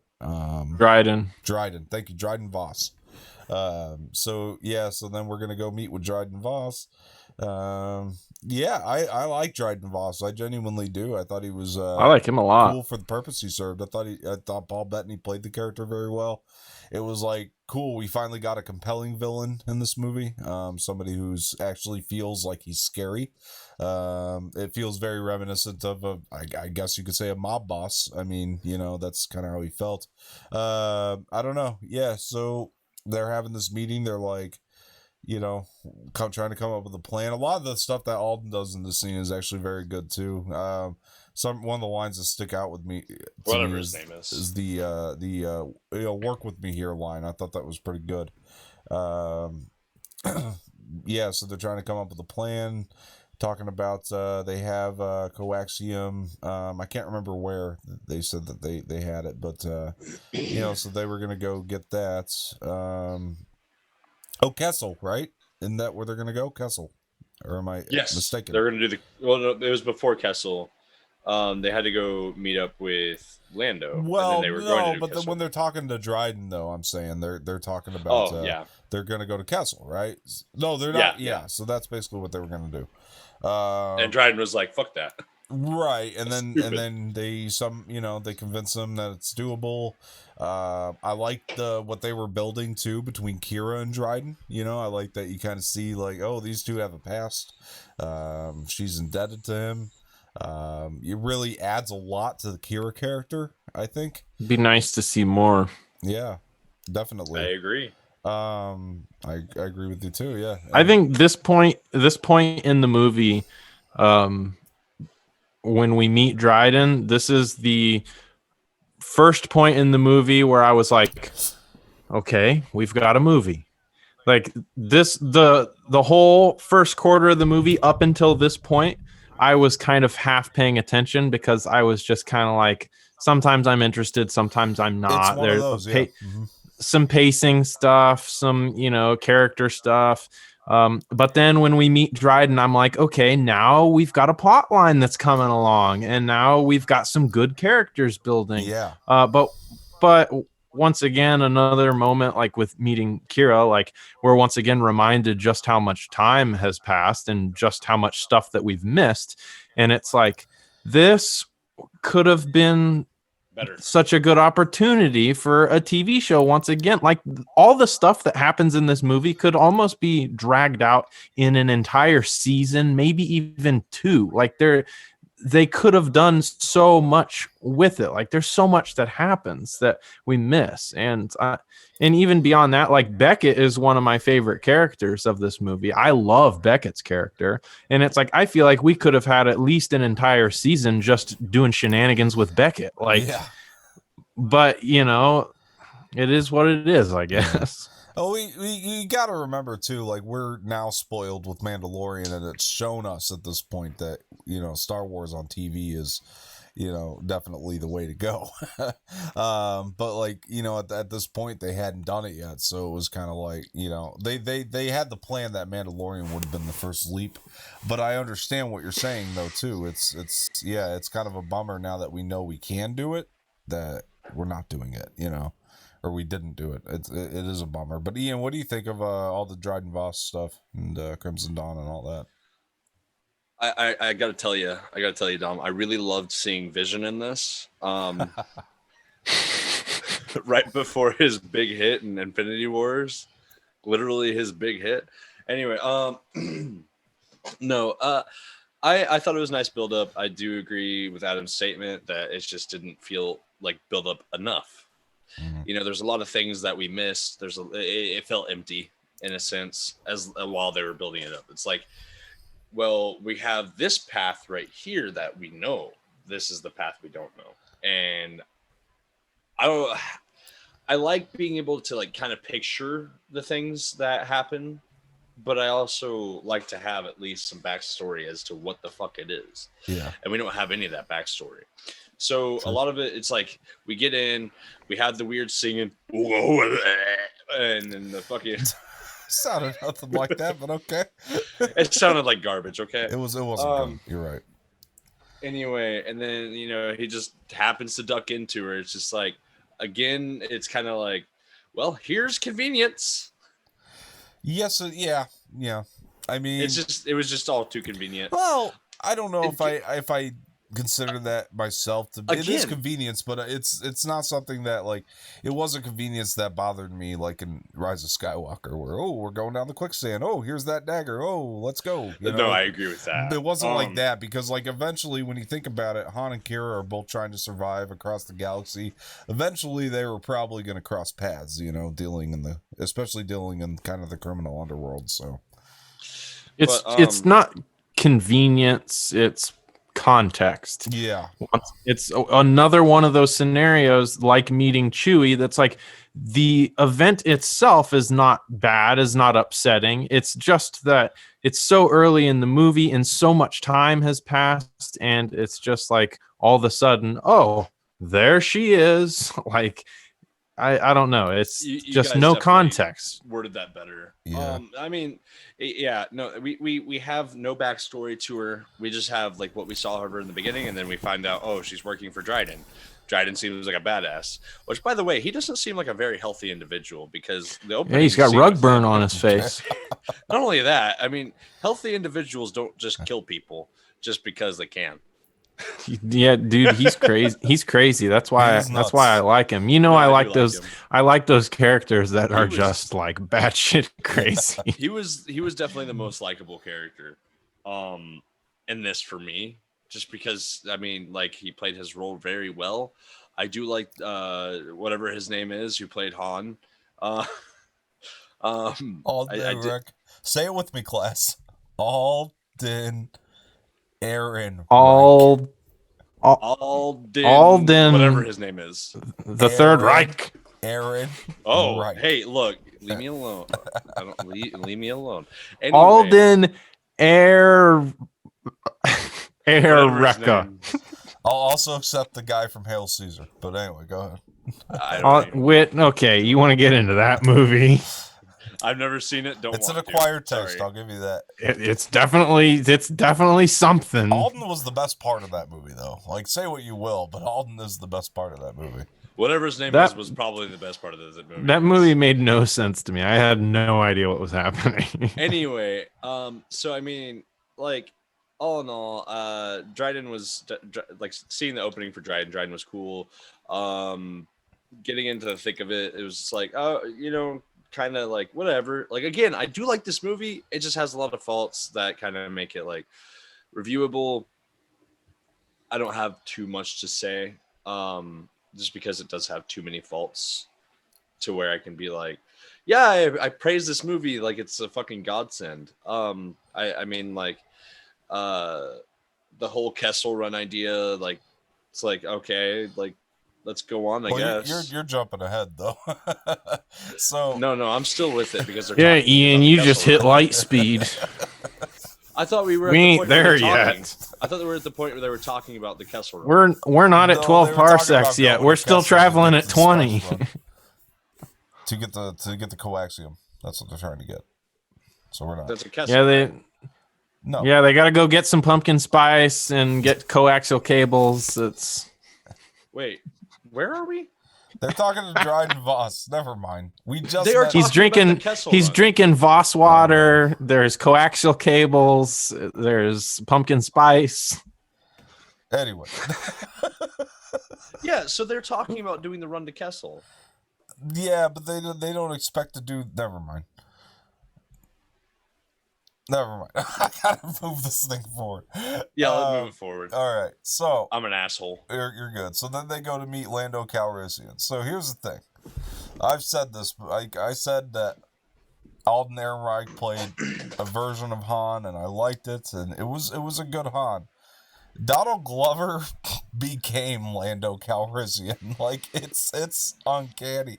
Dryden. Thank you, Dryden Voss. So then we're gonna go meet with Dryden Voss. I like Dryden Voss. I genuinely do. I thought he was I like him a lot. Cool for the purpose he served. I thought Paul Bettany played the character very well. It was like cool. We finally got a compelling villain in this movie. Somebody who's actually feels like he's scary. It feels very reminiscent of I guess you could say a mob boss. I mean, that's kind of how he felt. I don't know. Yeah. So they're having this meeting. They're like, trying to come up with a plan. A lot of the stuff that Alden does in this scene is actually very good too. One of the lines that stick out with me, whatever his name is the work with me here line. I thought that was pretty good. So they're trying to come up with a plan, talking about they have coaxium. I can't remember where they said that they had it, but so they were gonna go get that. Kessel, right? Isn't that where they're going to go? Kessel. Or am I mistaken? They're going to do no, it was before Kessel. They had to go meet up with Lando. Well, and then they were going to do Kessel. When they're talking to Dryden, though, I'm saying they're talking about they're going to go to Kessel, right? No, they're not. Yeah. So that's basically what they were going to do. And Dryden was like, "Fuck that." Right, and then they convince them that it's doable. I liked what they were building too between Kira and Dryden. I like that you kind of see like, oh, these two have a past. She's indebted to him. It really adds a lot to the Kira character, I think. It'd be nice to see more. Yeah, definitely. I agree. I agree with you too. Yeah, I think this point in the movie, when we meet Dryden, this is the first point in the movie where I was like, okay, we've got a movie. Like this, the whole first quarter of the movie up until this point, I was kind of half paying attention because I was just kind of like, sometimes I'm interested, sometimes I'm not. It's one of those, some pacing stuff, some, character stuff. But then when we meet Dryden, I'm like, okay, now we've got a plot line that's coming along, and now we've got some good characters building. Yeah. But once again, another moment like with meeting Kira, like we're once again reminded just how much time has passed and just how much stuff that we've missed. And it's like, this could have been such a good opportunity for a TV show once again. Like all the stuff that happens in this movie could almost be dragged out in an entire season, maybe even 2. Like they could have done so much with it. Like there's so much that happens that we miss. And even beyond that, like Beckett is one of my favorite characters of this movie. I love Beckett's character. And it's like, I feel like we could have had at least an entire season just doing shenanigans with Beckett. Like, but you know, it is what it is, I guess. Oh, you got to remember too, like we're now spoiled with Mandalorian, and it's shown us at this point that, you know, Star Wars on TV is, you know, definitely the way to go. But like, you know, at this point they hadn't done it yet, so it was kind of like, you know, they had the plan that Mandalorian would have been the first leap. But I understand what you're saying though too. It's kind of a bummer now that we know we can do it, that we're not doing it, you know. Or we didn't do it. It is a bummer. But Ian, what do you think of all the Dryden Voss stuff and Crimson Dawn and all that? I gotta tell you, Dom, I really loved seeing Vision in this. Right before his big hit in Infinity Wars, literally his big hit. Anyway, no, I thought it was a nice build up. I do agree with Adam's statement that it just didn't feel like build up enough. You know, there's a lot of things that we missed. It felt empty in a sense while they were building it up. It's like, well, we have this path right here that we know. This is the path we don't know. And I like being able to like kind of picture the things that happen, but I also like to have at least some backstory as to what the fuck it is. Yeah. And we don't have any of that backstory. So a lot of it, it's like we get in, we have the weird singing, and then the fucking sounded nothing like that, but okay. It sounded like garbage. Okay, it wasn't good. You're right. Anyway, and then you know he just happens to duck into her. It's just like, again, it's kind of like, well, here's convenience. Yes, yeah. I mean, it was just all too convenient. Well, I don't know if I consider that myself to be. It is convenience, but it's not something that like it wasn't convenience that bothered me like in Rise of Skywalker, where we're going down the quicksand, here's that dagger, let's go. You know? No, I agree with that. It wasn't like that, because like eventually when you think about it, Han and Kira are both trying to survive across the galaxy. Eventually they were probably going to cross paths, you know, especially dealing in kind of the criminal underworld. So it's not convenience, it's context. Yeah, it's another one of those scenarios like meeting Chewie that's like the event itself is not bad, is not upsetting. It's just that it's so early in the movie and so much time has passed, and it's just like all of a sudden, there she is. Like I don't know. It's just no context. Worded that better. Yeah. I mean, yeah, no, we have no backstory to her. We just have like what we saw of her in the beginning, and then we find out, she's working for Dryden. Dryden seems like a badass. Which, by the way, he doesn't seem like a very healthy individual, because the opening he's got rug burn on his face. Not only that, I mean, healthy individuals don't just kill people just because they can. Yeah, dude, he's crazy. He's crazy. That's why I like him. You know, I like those. I like those characters that are just like batshit crazy. He was definitely the most likable character, in this for me. Just because, I mean, like he played his role very well. I do like whatever his name is who played Han. Alden, say it with me, class. Alden. Aaron. Alden, whatever his name is. The Third Reich. Aaron. Oh, Reich. Hey, look, leave me alone. Leave me alone. Anyway, Alden Recca. I'll also accept the guy from Hail Caesar. But anyway, go ahead. Okay, you want to get into that movie? I've never seen it. It's an acquired taste. I'll give you that. It's definitely something. Alden was the best part of that movie, though. Like, say what you will, but Alden is the best part of that movie. Whatever his name was probably the best part of the movie. That movie made no sense to me. I had no idea what was happening. Anyway, so I mean, like, all in all, Dryden was like seeing the opening for Dryden. Dryden was cool. Getting into the thick of it, it was just like, oh, kind of like whatever. Like again, I do like this movie. It just has a lot of faults that kind of make it like reviewable. I don't have too much to say, just because it does have too many faults to where I can be like, yeah, I praise this movie like it's a fucking godsend. I mean, like, the whole Kessel Run idea, like, it's like, okay, like, let's go on, I guess. You're jumping ahead though. So no, I'm still with it because they're Yeah, talking Ian, about you the just Kessel hit Run. light speed. I thought we were We at the ain't point where there they were talking. yet. I thought they were at the point where they were talking about the Kessel Run. We're not at No, 12 they were talking about parsecs yet. going We're to still Kessel to traveling get at the 20. Sparks run. to get the coaxium. That's what they're trying to get. So we're not. That's a Kessel. Yeah, No. Yeah, they got to go get some pumpkin spice and get coaxial cables. It's Wait, where are we? They're talking to Dryden Voss. Never mind. We just They are met- talking he's drinking about the Kessel he's Run. drinking Voss water. There's coaxial cables. There's pumpkin spice. Anyway. Yeah, so they're talking about doing the run to Kessel. Yeah, but they don't expect to do. Never mind. I gotta move this thing forward. Yeah, let's move it forward. All right, so I'm an asshole. you're good. So then they go to meet Lando Calrissian. So here's the thing. I've said this. I said that Alden Ehrenreich played a version of Han, and I liked it, and it was a good Han. Donald Glover became Lando Calrissian. Like it's uncanny.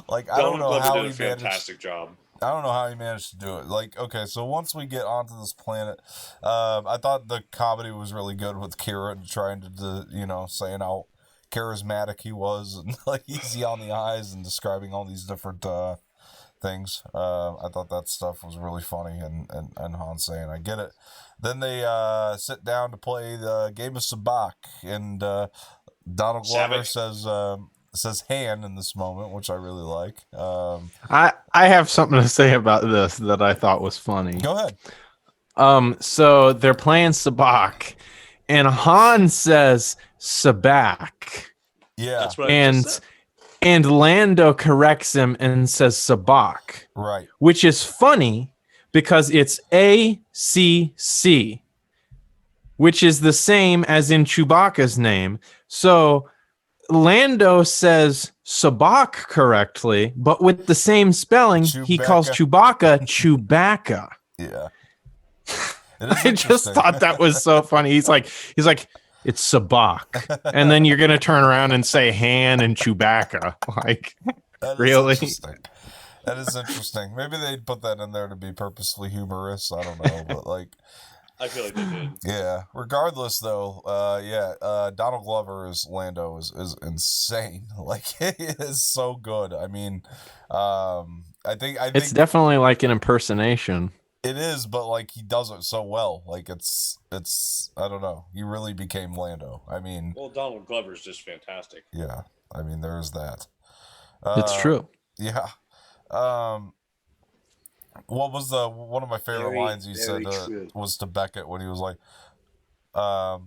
Like I don't know how he managed. Job. I don't know how he managed to do it. Like, okay, so once we get onto this planet, I thought the comedy was really good with Kira trying to saying how charismatic he was and like easy on the eyes and describing all these different things. I thought that stuff was really funny and Han saying, I get it. Then they sit down to play the game of Sabacc, and Donald Glover says hand in this moment, which I really like. I have something to say about this that I thought was funny. Go ahead. So they're playing Sabacc, and Han says Sabacc. Yeah. That's what I just said. And Lando corrects him and says Sabacc. Right. Which is funny because it's ACC, which is the same as in Chewbacca's name. So Lando says Sabacc correctly, but with the same spelling, he calls Chewbacca Chewbacca. Yeah. I just thought that was so funny. He's like, it's Sabacc, and then you're gonna turn around and say Han and Chewbacca. Like, really? That is interesting. Maybe they put that in there to be purposely humorous. I don't know, but like, I feel like they did. Yeah. Regardless, though, Donald Glover as Lando is insane. Like, he is so good. I mean, I think it's definitely like an impersonation. It is, but like he does it so well. Like it's I don't know. He really became Lando. I mean, well, Donald Glover's just fantastic. Yeah. I mean, there's that. It's true. Yeah. What was one of my favorite lines he said was to Beckett when he was like, I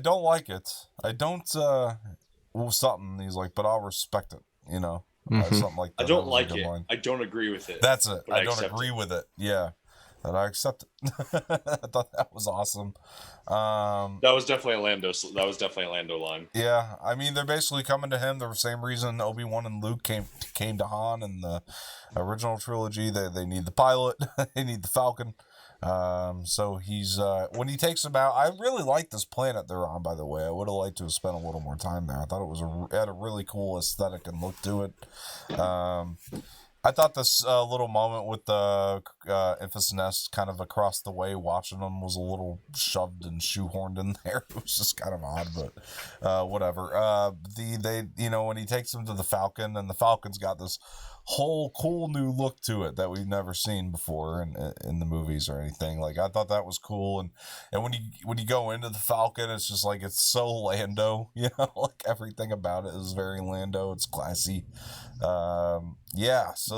don't like it. I don't, something. He's like, but I'll respect it, something like that. I don't like it. Line. I don't agree with it. That's it. I don't agree with it. Yeah. And I accept it. I thought that was awesome. That was definitely a Lando line. Yeah, I mean they're basically coming to him the same reason Obi-Wan and Luke came to Han in the original trilogy. They need the pilot, they need the Falcon. So he's when he takes them out. I really like this planet they're on. By the way, I would have liked to have spent a little more time there. I thought it had a really cool aesthetic and look to it. I thought this little moment with the Infus Nest kind of across the way watching them was a little shoved and shoehorned in there. It was just kind of odd, but whatever. When he takes them to the Falcon, and the Falcon's got this whole cool new look to it that we've never seen before in the movies or anything. Like I thought that was cool, and when you go into the Falcon, it's just like it's so Lando, like everything about it is very Lando. It's classy. Yeah. So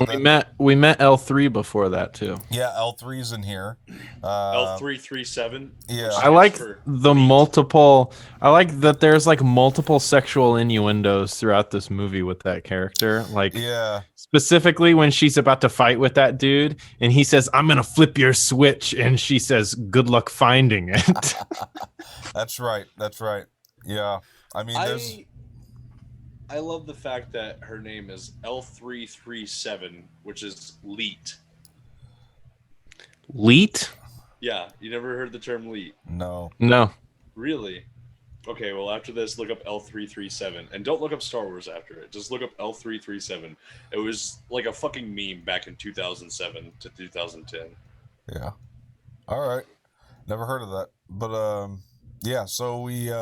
we met L3 before that too. Yeah, L3's in here. L337. Yeah. I like the Leach. multiple. I like that there's like multiple sexual innuendos throughout this movie with that character. Like, Yeah. specifically when she's about to fight with that dude, and he says, "I'm gonna flip your switch," and she says, "Good luck finding it." That's right. Yeah. I mean, there's. I love the fact that her name is L337, which is Leet. Leet? Yeah, you never heard the term Leet? No. Really? Okay, well, after this, look up L337. And don't look up Star Wars after it. Just look up L337. It was like a fucking meme back in 2007 to 2010. Yeah. All right. Never heard of that. But, yeah, so we,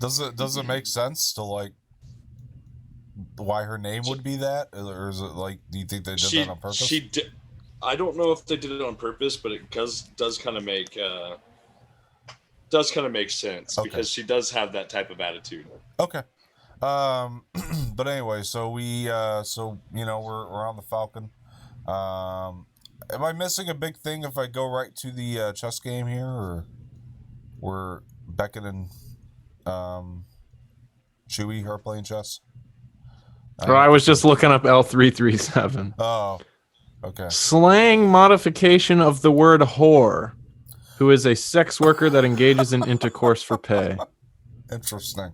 does it make sense to, like, why her name would be that? Or is it, like, do you think they did that on purpose? I don't know if they did it on purpose, but it does kind of make sense because she does have that type of attitude. Okay. But anyway, so we we're on the Falcon. Am I missing a big thing if I go right to the chess game here, or we're Beckett and Chewie are playing chess? I was just looking up L337. Oh, okay. Slang modification of the word whore, who is a sex worker that engages in intercourse for pay. Interesting.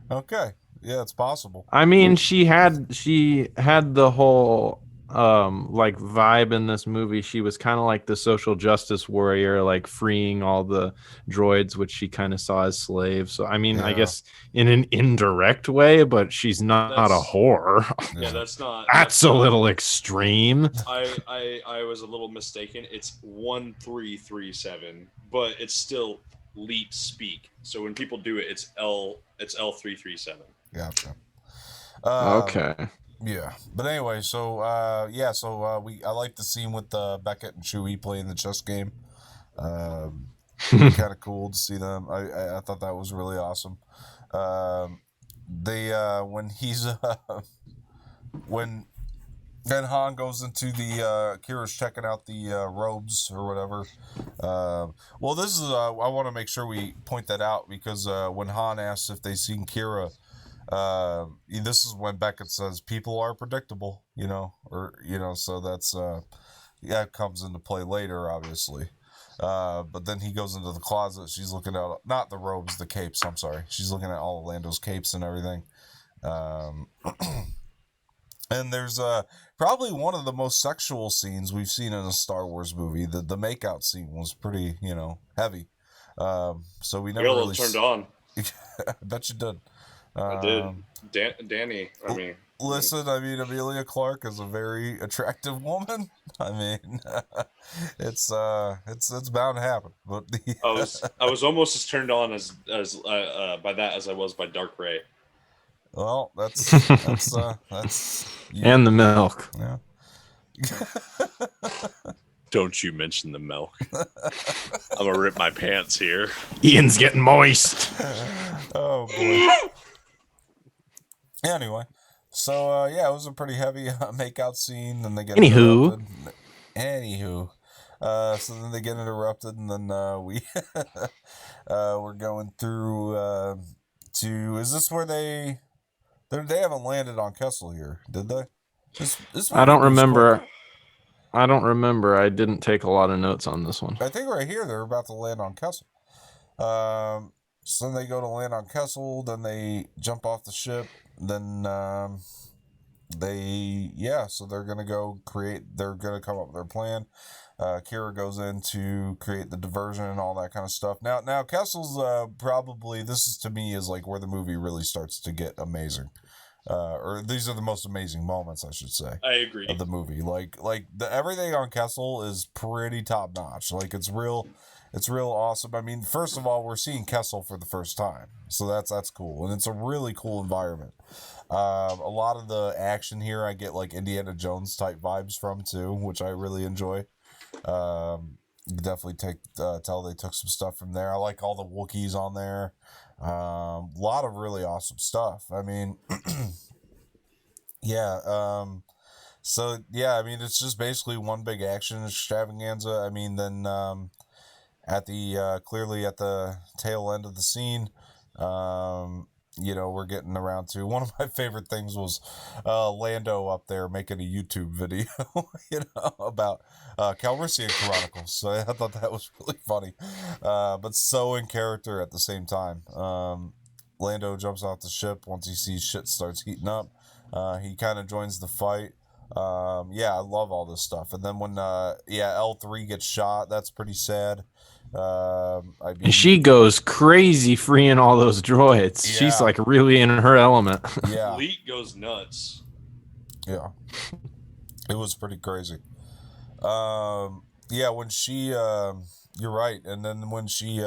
Okay. Yeah, it's possible. I mean, she had the whole like vibe in this movie. She was kind of like the social justice warrior, like freeing all the droids, which she kind of saw as slaves. So I mean, I guess in an indirect way, but she's not a whore. Yeah, that's a little extreme. I was a little mistaken. It's 1337, but it's still Leap speak. So when people do it, it's L337. Gotcha. Okay. Yeah, but anyway, so I like the scene with Beckett and Chewie playing the chess game. Kind of cool to see them. I thought that was really awesome. When he's when Han goes into the Kira's checking out the robes or whatever. Well, this is I want to make sure we point that out because when Han asks if they've seen Kira. This is when Beckett says people are predictable, so that's that comes into play later, obviously. But then he goes into the closet. She's looking at not the robes, the capes. I'm sorry. She's looking at all of Lando's capes and everything. And there's probably one of the most sexual scenes we've seen in a Star Wars movie. The makeout scene was pretty, heavy. So we never really turned on. I bet you did. I did. Danny. Listen, Emilia Clarke is a very attractive woman. I mean, it's bound to happen. But I was almost as turned on as by that as I was by Dark Ray. Well, that's and the milk. Yeah. Don't you mention the milk. I'm gonna rip my pants here. Ian's getting moist. Oh boy. Anyway, so it was a pretty heavy makeout scene, and they get interrupted. Anywho, so then they get interrupted, and then we're going through to. Is this where they haven't landed on Kessel here, did they? I don't remember. I don't remember. I didn't take a lot of notes on this one. I think right here they're about to land on Kessel. So then they go to land on Kessel, then they jump off the ship, then so they're gonna come up with their plan. Kira goes in to create the diversion and all that kind of stuff. Now Kessel's probably, this is to me is like where the movie really starts to get amazing. Or these are the most amazing moments, I should say. I agree. Of the movie, everything on Kessel is pretty top notch. Like it's real awesome. I mean, first of all, we're seeing Kessel for the first time, so that's cool, and it's a really cool environment. A lot of the action here, I get like Indiana Jones type vibes from too, which I really enjoy. You definitely tell they took some stuff from there. I like all the Wookiees on there. A lot of really awesome stuff. I mean, Yeah. So yeah, I mean, it's just basically one big action extravaganza. I mean, then at the clearly at the tail end of the scene, we're getting around to one of my favorite things was Lando up there making a YouTube video, about Calrissian Chronicles. So I thought that was really funny, but so in character at the same time. Lando jumps off the ship once he sees shit starts heating up. He kind of joins the fight. I love all this stuff. And then when L3 gets shot, that's pretty sad. And she goes crazy freeing all those droids. Yeah. She's like really in her element. Yeah. Leach goes nuts. Yeah. It was pretty crazy. When she you're right. And then when she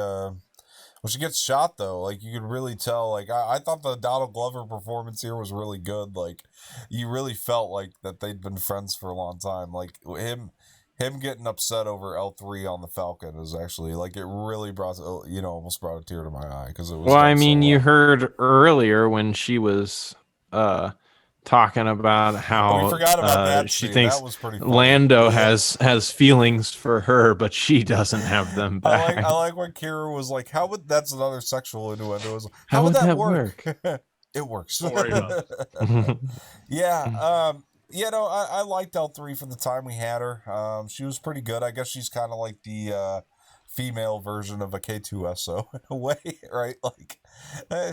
gets shot though, like you could really tell, like I thought the Donald Glover performance here was really good. Like you really felt like that they'd been friends for a long time. Like him getting upset over L3 on the Falcon is actually like it really brought almost brought a tear to my eye because it was. Well, I mean, you heard earlier when she was talking about how we forgot about that she scene. thinks That was pretty funny. Lando has feelings for her, but she doesn't have them back. I like when Kira was like, "How would that's another sexual innuendo? Was How would that work? It works. Don't worry about it. Yeah. I liked L3 for the time we had her. She was pretty good. I guess she's kind of like the female version of a K2SO in a way, right? Like,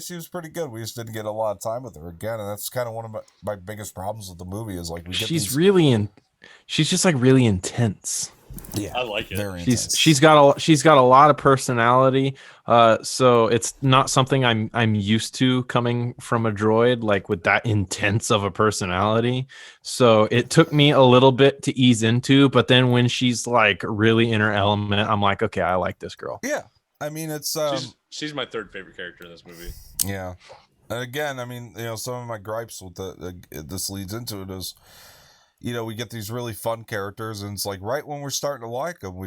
she was pretty good. We just didn't get a lot of time with her again, and that's kind of one of my biggest problems with the movie is like we get she's just like really intense. Yeah, I like it. Very she's got a lot of personality. So it's not something I'm used to coming from a droid, like with that intense of a personality. So it took me a little bit to ease into, but then when she's like really in her element, I'm like, okay, I like this girl. Yeah, I mean it's she's my third favorite character in this movie. Yeah, and again, I mean some of my gripes with this leads into it is. We get these really fun characters, and it's like right when we're starting to like them,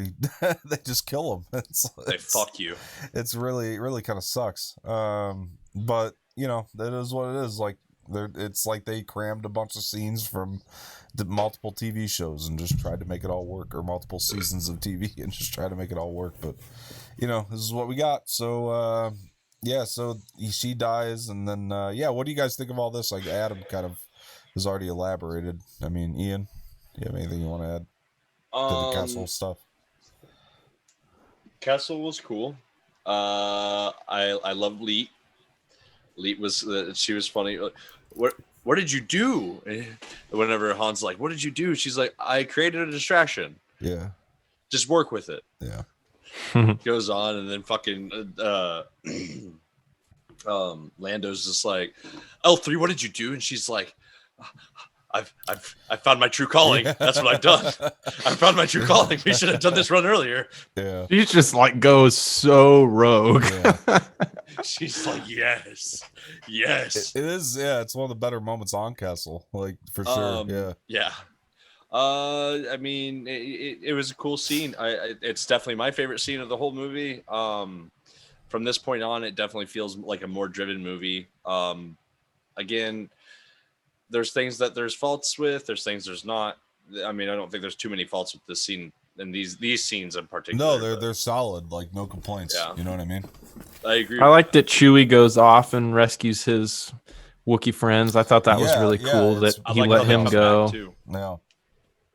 they just kill them. They fuck you. It's really, really kind of sucks. But that is what it is. Like it's like they crammed a bunch of scenes from the multiple TV shows and just tried to make it all work, or multiple seasons of TV and just try to make it all work. But this is what we got. So so she dies, and then what do you guys think of all this? Like Adam kind of has already elaborated. I mean, Ian, do you have anything you want to add to the Kessel stuff? Kessel was cool. I loved Leach. Leach was she was funny. What did you do? Whenever Han's like, what did you do? She's like, I created a distraction. Yeah. Just work with it. Yeah. Goes on, and then fucking Lando's just like, L3, what did you do? And she's like, I found my true calling. That's what I've done. I found my true calling. We should have done this run earlier. Yeah. She just like goes so rogue. Yeah. She's like, yes. It is. Yeah. It's one of the better moments on Kessel. Like for sure. Yeah. Yeah. I mean, it was a cool scene. It's definitely my favorite scene of the whole movie. From this point on, it definitely feels like a more driven movie. Again, there's things that there's faults with. There's things there's not. I mean, I don't think there's too many faults with this scene and these scenes in particular. No, they're solid. Like no complaints. Yeah. You know what I mean? I agree. I like that Chewie goes off and rescues his Wookiee friends. I thought that was really cool that he let him go. No.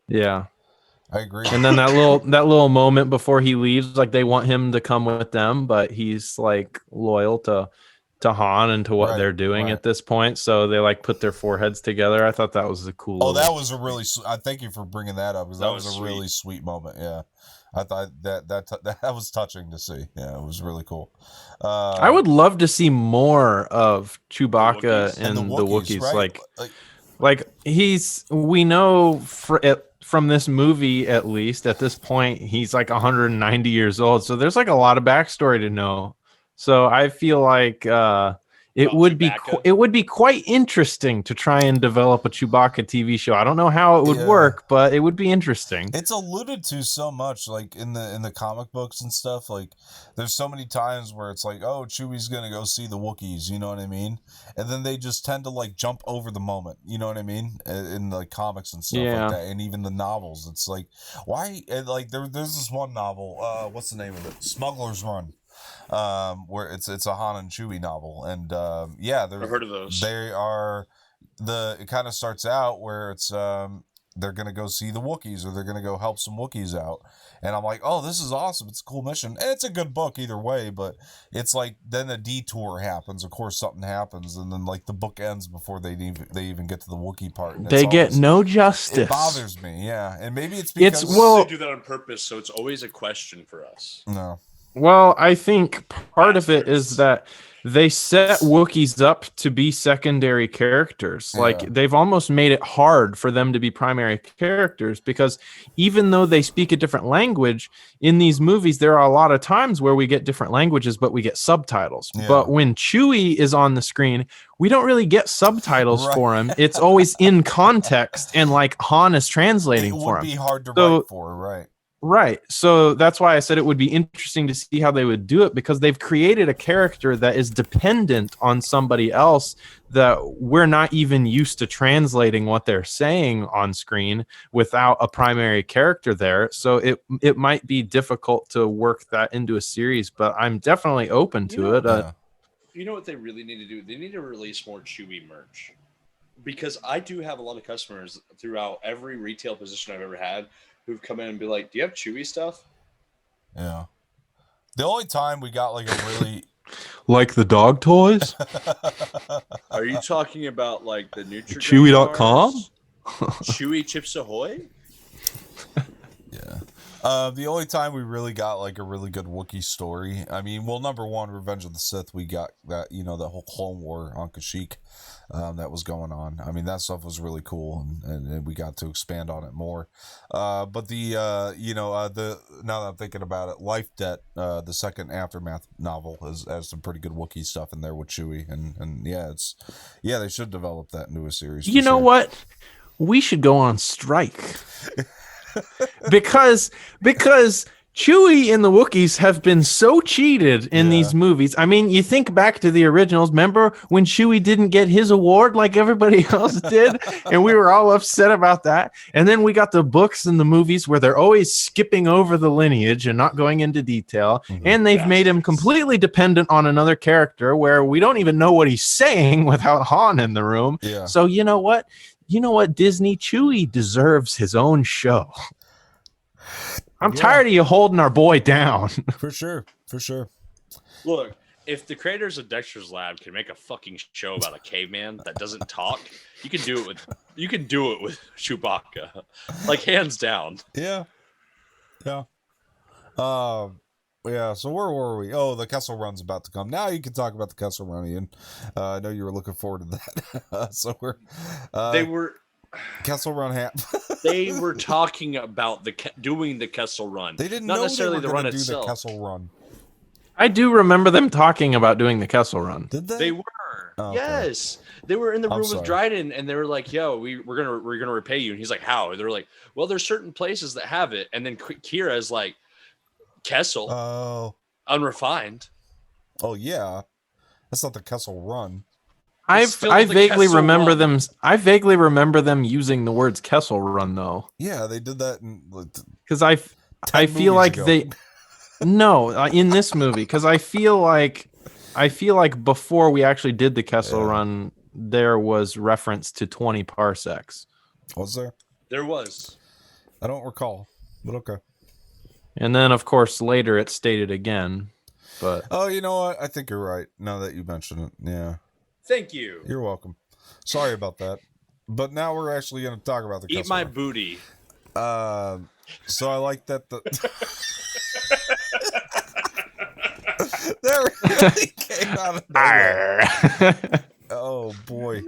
Yeah. I agree. And then that little moment before he leaves, like they want him to come with them, but he's like loyal to Han and to what they're doing at this point. So they like put their foreheads together. I thought that was a cool. Oh, that was a really. I thank you for bringing that up because that was a really sweet moment. Yeah, I thought that was touching to see. Yeah, it was really cool. I would love to see more of Chewbacca and the Wookiees. Right? Like we know from this movie, at least at this point, he's like 190 years old. So there's like a lot of backstory to know. So I feel like it About would Chewbacca? it would be quite interesting to try and develop a Chewbacca TV show. I don't know how it would Yeah. work, but it would be interesting. It's alluded to so much, like in the comic books and stuff. Like, there's so many times where it's like, oh, Chewie's gonna go see the Wookiees, you know what I mean? And then they just tend to like jump over the moment, you know what I mean? In like comics and stuff Yeah. like that, and even the novels. It's like, why? And like there's this one novel. What's the name of it? Smuggler's Run. Where it's a Han and Chewie novel, and yeah, I've heard of those. They are it kind of starts out where it's they're gonna go see the Wookiees, or they're gonna go help some Wookiees out, and I'm like, oh, this is awesome! It's a cool mission. And it's a good book either way, but it's like then a detour happens. Of course, something happens, and then like the book ends before they even get to the Wookiee part. And They get no justice. It bothers me, yeah, and maybe it's because They do that on purpose, so it's always a question for us. No. Well, I think part of it is that they set Wookiees up to be secondary characters. Yeah. Like, they've almost made it hard for them to be primary characters, because even though they speak a different language, in these movies, there are a lot of times where we get different languages, but we get subtitles. Yeah. But when Chewie is on the screen, we don't really get subtitles for him. It's always in context, and like Han is translating for him. It would be hard to write for, right? Right. So that's why I said it would be interesting to see how they would do it, because they've created a character that is dependent on somebody else that we're not even used to translating what they're saying on screen without a primary character there. So it might be difficult to work that into a series, but I'm definitely open to it. You know what they really need to do? They need to release more Chewy merch. Because I do have a lot of customers throughout every retail position I've ever had who've come in and be like, do you have Chewy stuff? Yeah. The only time we got like a really... Like the dog toys? Are you talking about like the Nutrigrain Chewy.com? Chewy Chips Ahoy? Yeah. The only time we really got like a really good Wookiee story, I mean, well, number one, Revenge of the Sith, we got that, the whole Clone War on Kashyyyk that was going on. I mean, that stuff was really cool, and we got to expand on it more. But the now that I'm thinking about it, Life Debt, the second Aftermath novel, has some pretty good Wookiee stuff in there with Chewie, and yeah, they should develop that into a series. You know what? We should go on strike. because Chewie and the Wookiees have been so cheated in these movies. I mean, you think back to the originals. Remember when Chewie didn't get his award like everybody else did? And we were all upset about that. And then we got the books and the movies where they're always skipping over the lineage and not going into detail. Mm-hmm. And they've made him completely dependent on another character where we don't even know what he's saying without Han in the room. Yeah. So you know what? Disney? Chewie deserves his own show. I'm tired of you holding our boy down. For sure. Look, if the creators of Dexter's Lab can make a fucking show about a caveman that doesn't talk, you can do it with Chewbacca. Like, hands down. Yeah. Yeah. Yeah, so where were we? Oh, the Kessel Run's about to come. Now you can talk about the Kessel Run, Ian. I know you were looking forward to that. So we're... Kessel Run They were talking about doing the Kessel Run. They didn't not know necessarily they were the run do itself. The Kessel Run. I do remember them talking about doing the Kessel Run. Did they? They were. Oh, yes. They were in the room with sorry. Dryden, and they were like, "Yo, we're gonna repay you." And he's like, "How?" And they're like, "Well, there's certain places that have it." And then Kira is like, "Kessel, unrefined." Oh yeah, that's not the Kessel Run. I vaguely remember them. I vaguely remember them using the words Kessel Run though. Yeah, they did that because I feel like ago. In this movie, because I feel like before we actually did the Kessel Run, there was reference to 20 parsecs. Was there? There was. I don't recall, but okay. And then, of course, later it's stated again. But you know what? I think you're right. Now that you mention it, yeah. Thank you. You're welcome. Sorry about that. But now we're actually going to talk about the Eat my booty. So I like that that really came out of nowhere. Oh boy.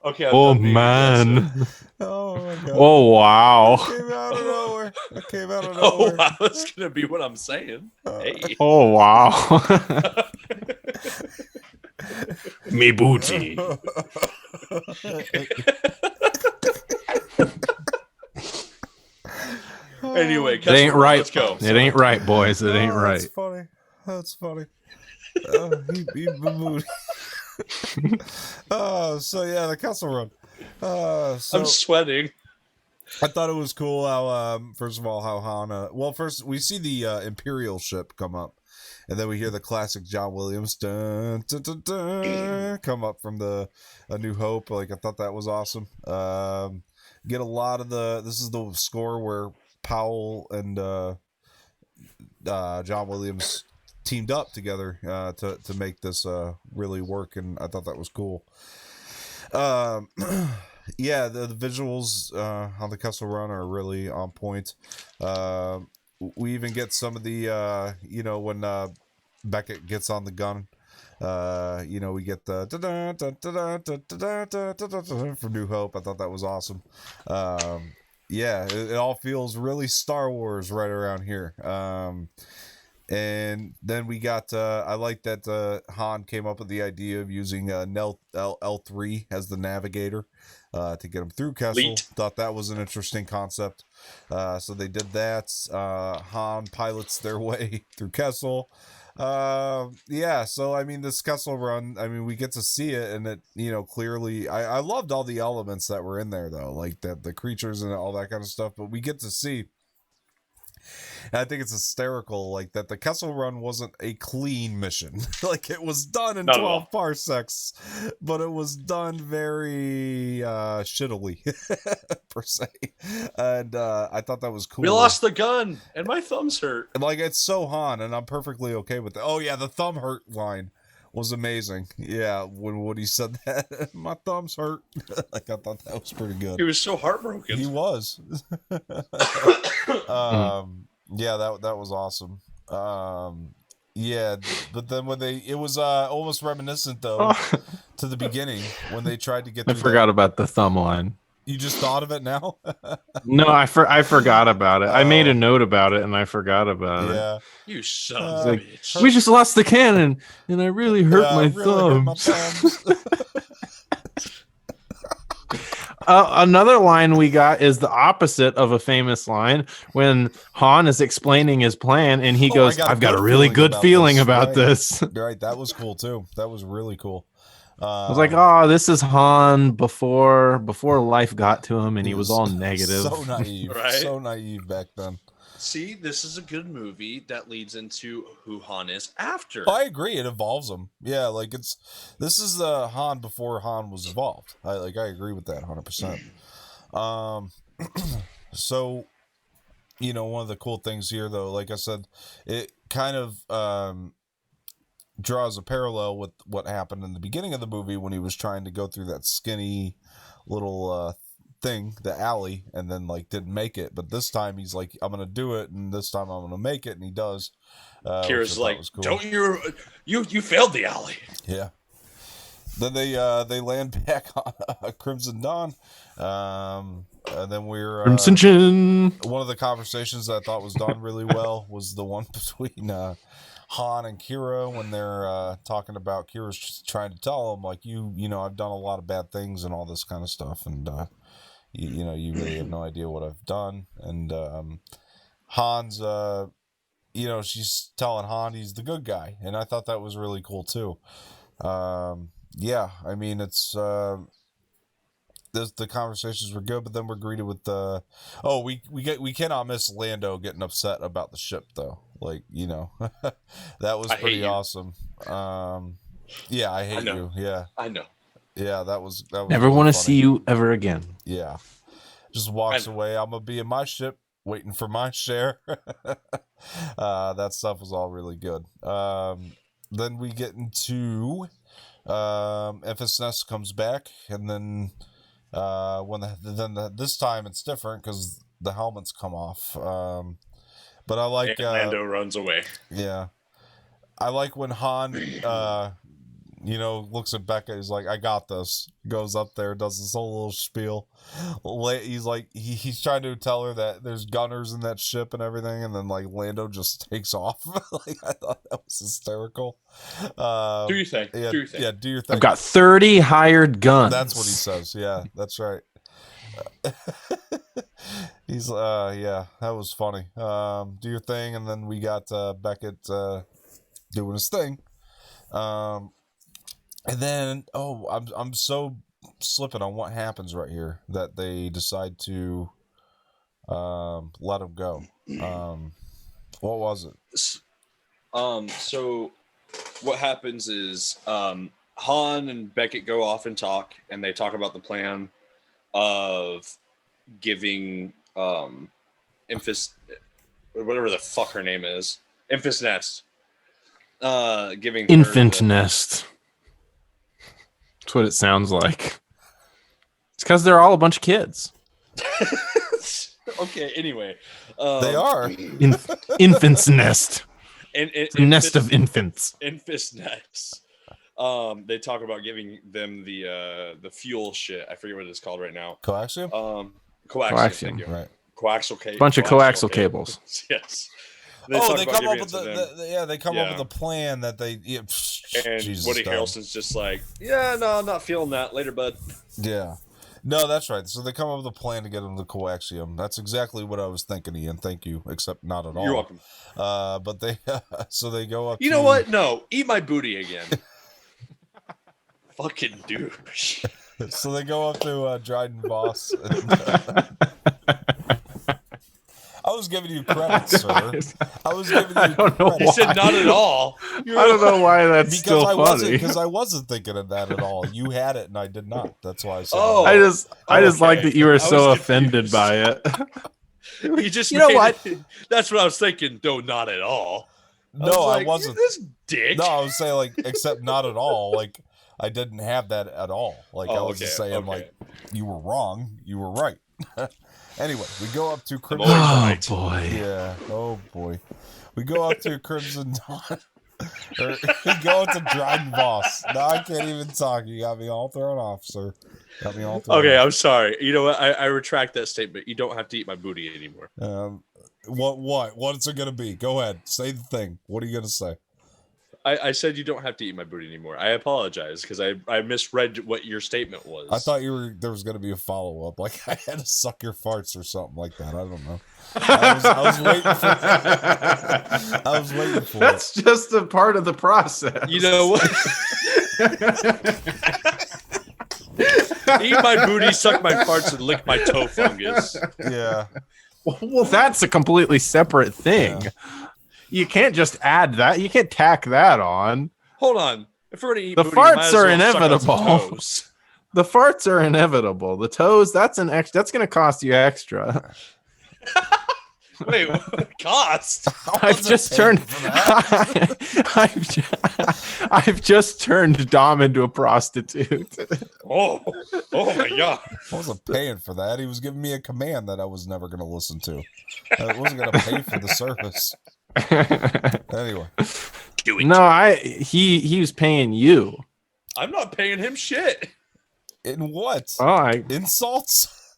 Okay. Oh man. Oh my god. Oh wow. It came out of nowhere. nowhere. That came out of Oh, nowhere. wow, that's gonna be what I'm saying. Hey. Oh wow. Me booty. Anyway, It ain't Kessel Run, right. let's go. It ain't right, boys. It ain't That's right. funny. That's funny. He booty. So yeah, the Kessel Run. So I'm sweating. I thought it was cool how, first of all, how Han. Well, first we see the Imperial ship come up, and then we hear the classic John Williams dun, dun, dun, dun, come up from the A New Hope. Like I thought that was awesome. Get a lot of this is the score where Powell and John Williams teamed up together to make this really work, and I thought that was cool. Yeah, the visuals on the Kessel Run are really on point. We even get some of the when Beckett gets on the gun. We get the from New Hope. I thought that was awesome. Yeah, it all feels really Star Wars right around here. And then we got I like that Han came up with the idea of using L3 as the navigator to get him through Kessel. Leach. Thought that was an interesting concept. So they did that. Han pilots their way through Kessel. Yeah, so I mean this Kessel Run, I mean we get to see it, and it clearly I loved all the elements that were in there though, like the creatures and all that kind of stuff, but we get to see. And I think it's hysterical, like that the Kessel Run wasn't a clean mission. Like it was done in Not at 12 all. parsecs, but it was done very shittily per se. And I thought that was cool. We lost the gun, and my thumbs hurt. Like it's so Han, and I'm perfectly okay with that. Oh yeah, the thumb hurt line was amazing. Yeah, when Woody said that, my thumbs hurt. Like I thought that was pretty good. He was so heartbroken. He was. Yeah, that was awesome. Yeah, but then when it was almost reminiscent though to the beginning when they tried to get. I Through forgot about the thumb line. You just thought of it now? No, I forgot about it. I made a note about it and I forgot about it. Yeah. You son of a bitch. We just lost the cannon, and I really hurt my thumbs. Another line we got is the opposite of a famous line when Han is explaining his plan, and he goes, "I've got a really good feeling about this." Right, that was cool too. That was really cool. I was like, "Oh, this is Han before life got to him, and he was all negative." So naive, Right? So naive back then. See, this is a good movie that leads into who Han is after. Oh, I agree. It evolves him. Yeah, like this is the Han before Han was evolved. I agree with that 100%. So, one of the cool things here, though, like I said, it kind of draws a parallel with what happened in the beginning of the movie when he was trying to go through that skinny little thing, the alley, and then didn't make it. But this time he's like, I'm gonna do it, and this time I'm gonna make it, and he does. Kira's like, cool. don't you failed the alley. Yeah. Then they land back on Crimson Dawn, and then we're Crimson Chin. One of the conversations that I thought was done really well was the one between Han and Kira when they're talking about Kira's just trying to tell him like I've done a lot of bad things and all this kind of stuff, and you really have no idea what I've done, and Han's she's telling Han he's the good guy, and I thought that was really cool too. Yeah, I mean it's the conversations were good, but then we're greeted with we cannot miss Lando getting upset about the ship though. That was pretty awesome. Yeah, I hate you. Yeah, I know. Yeah, that was Never really want to funny. see you ever again. Yeah, just walks away. I'm gonna be in my ship waiting for my share. That stuff was all really good. Then we get into FSS comes back, and then this time it's different because the helmets come off. But I like and Lando runs away. Yeah, I like when Han looks at Becca. He's like, I got this. Goes up there, does this whole little spiel. He's like, he's trying to tell her that there's gunners in that ship and everything, and then like Lando just takes off. Like, I thought that was hysterical. Do your thing. Yeah, do your thing. Yeah, do your thing. I've got 30 hired guns. That's what he says. Yeah, that's right. He's yeah, that was funny. Do your thing, and then we got Beckett doing his thing. And then I'm so slipping on what happens right here that they decide to let him go. What was it? So what happens is Han and Beckett go off and talk, and they talk about the plan of giving whatever the fuck her name is, Infant Nest, giving Infant Nest. That's what it sounds like. It's because they're all a bunch of kids. Okay, anyway. They are. Infant's nest. It's a nest of infants. Infant's Nest. They talk about giving them the fuel shit. I forget what it's called right now. Coaxium? Coaxium. Thank you. Right. Coaxial cable. Bunch of coaxial cables. Yes. They come up with they come up with a plan that they. Yeah, and Jesus, Woody Harrelson's just like, yeah, no, I'm not feeling that. Later, bud. Yeah. No, that's right. So they come up with a plan to get him the coaxium. That's exactly what I was thinking, Ian. Thank you. Except not at all. You're welcome. But they so they go up. You know what? No, eat my booty again. Fucking douche. So they go up to Dryden Voss. I was giving you credit, sir. I was giving you credit. You said not at all. I don't know why that's still funny. Because I wasn't thinking of that at all. You had it, and I did not. That's why I said. Oh, I just like that you were so offended by it. You know what? That's what I was thinking. Though not at all. No, I wasn't. This dick. No, I was saying like, except not at all. Like I didn't have that at all. Like I was just saying, like you were wrong. You were right. Anyway, we go up to Crimson Dawn. Oh, boy. Yeah. Oh, boy. We go up to Crimson Dawn. We go up to Dryden Voss. Now I can't even talk. You got me all thrown off, sir. Got me all thrown off. I'm sorry. You know what? I retract that statement. You don't have to eat my booty anymore. What's it going to be? Go ahead. Say the thing. What are you going to say? I said you don't have to eat my booty anymore. I apologize because I misread what your statement was. I thought there was going to be a follow-up. Like I had to suck your farts or something like that. I don't know. I was waiting for that. I was waiting for That's just a part of the process. You know what? Eat my booty, suck my farts, and lick my toe fungus. Yeah. Well, that's a completely separate thing. Yeah. You can't just add that. You can't tack that on. Hold on. If we're going to eat the booty, farts are inevitable. The farts are inevitable. The toes, that's going to cost you extra. Wait, what cost? I've just turned Dom into a prostitute. Oh my God. I wasn't paying for that. He was giving me a command that I was never going to listen to. I wasn't going to pay for the service. Anyway, no, he was paying you. I'm not paying him shit. In what? Insults.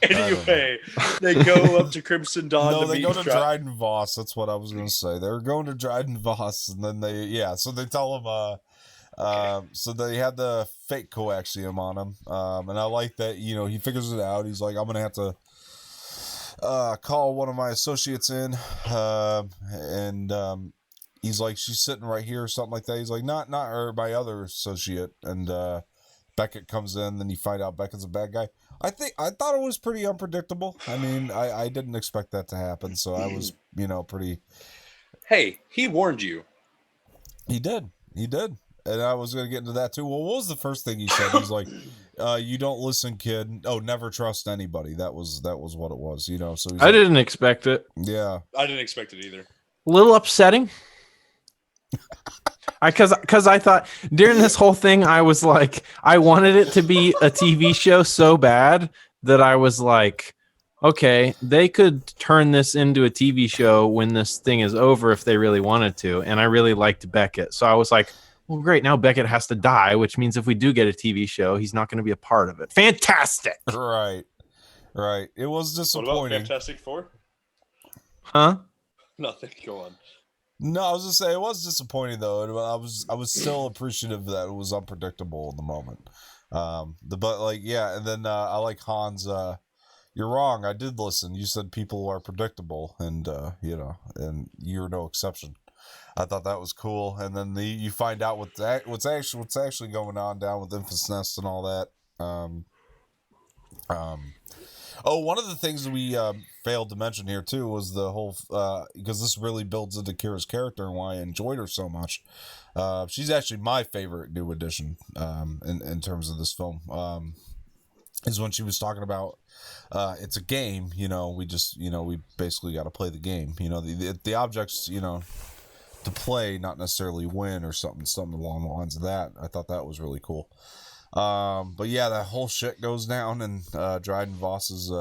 Anyway, they go up to Crimson Dawn. No, they go to Dryden Voss. That's what I was going to say. They were going to Dryden Voss, and then so they tell him. So they had the fake coaxium on him, and I like that. He figures it out. He's like, I'm going to have to call one of my associates in, and he's like, she's sitting right here or something like that. He's like, not her, my other associate. And Beckett comes in, then you find out Beckett's a bad guy. I thought it was pretty unpredictable. I mean, I didn't expect that to happen, so I was, pretty. Hey, he warned you. He did, and I was going to get into that too. Well, what was the first thing he said? He's like, "You don't listen, kid. Oh, never trust anybody." That was what it was, So I didn't expect it. Yeah, I didn't expect it either. A little upsetting. Because I thought during this whole thing, I was like, I wanted it to be a TV show so bad that I was like, okay, they could turn this into a TV show when this thing is over if they really wanted to. And I really liked Beckett. So I was like, well, great. Now Beckett has to die, which means if we do get a TV show, he's not going to be a part of it. Fantastic. Right. It was What disappointing. about Fantastic Four? Huh? Nothing. Go on. No, I was just saying it was disappointing though. I was still appreciative that it was unpredictable in the moment. And then I like Hans. You're wrong. I did listen. You said people are predictable, and and you're no exception. I thought that was cool. And then you find out what's actually going on down with Infant's Nest and all that. One of the things we failed to mention here too was the whole because this really builds into Kira's character and why I enjoyed her so much. She's actually my favorite new addition in terms of this film. Is when she was talking about it's a game, we basically got to play the game. The objects, to play, not necessarily win or something along the lines of that. I thought that was really cool. But yeah, that whole shit goes down in Dryden Voss's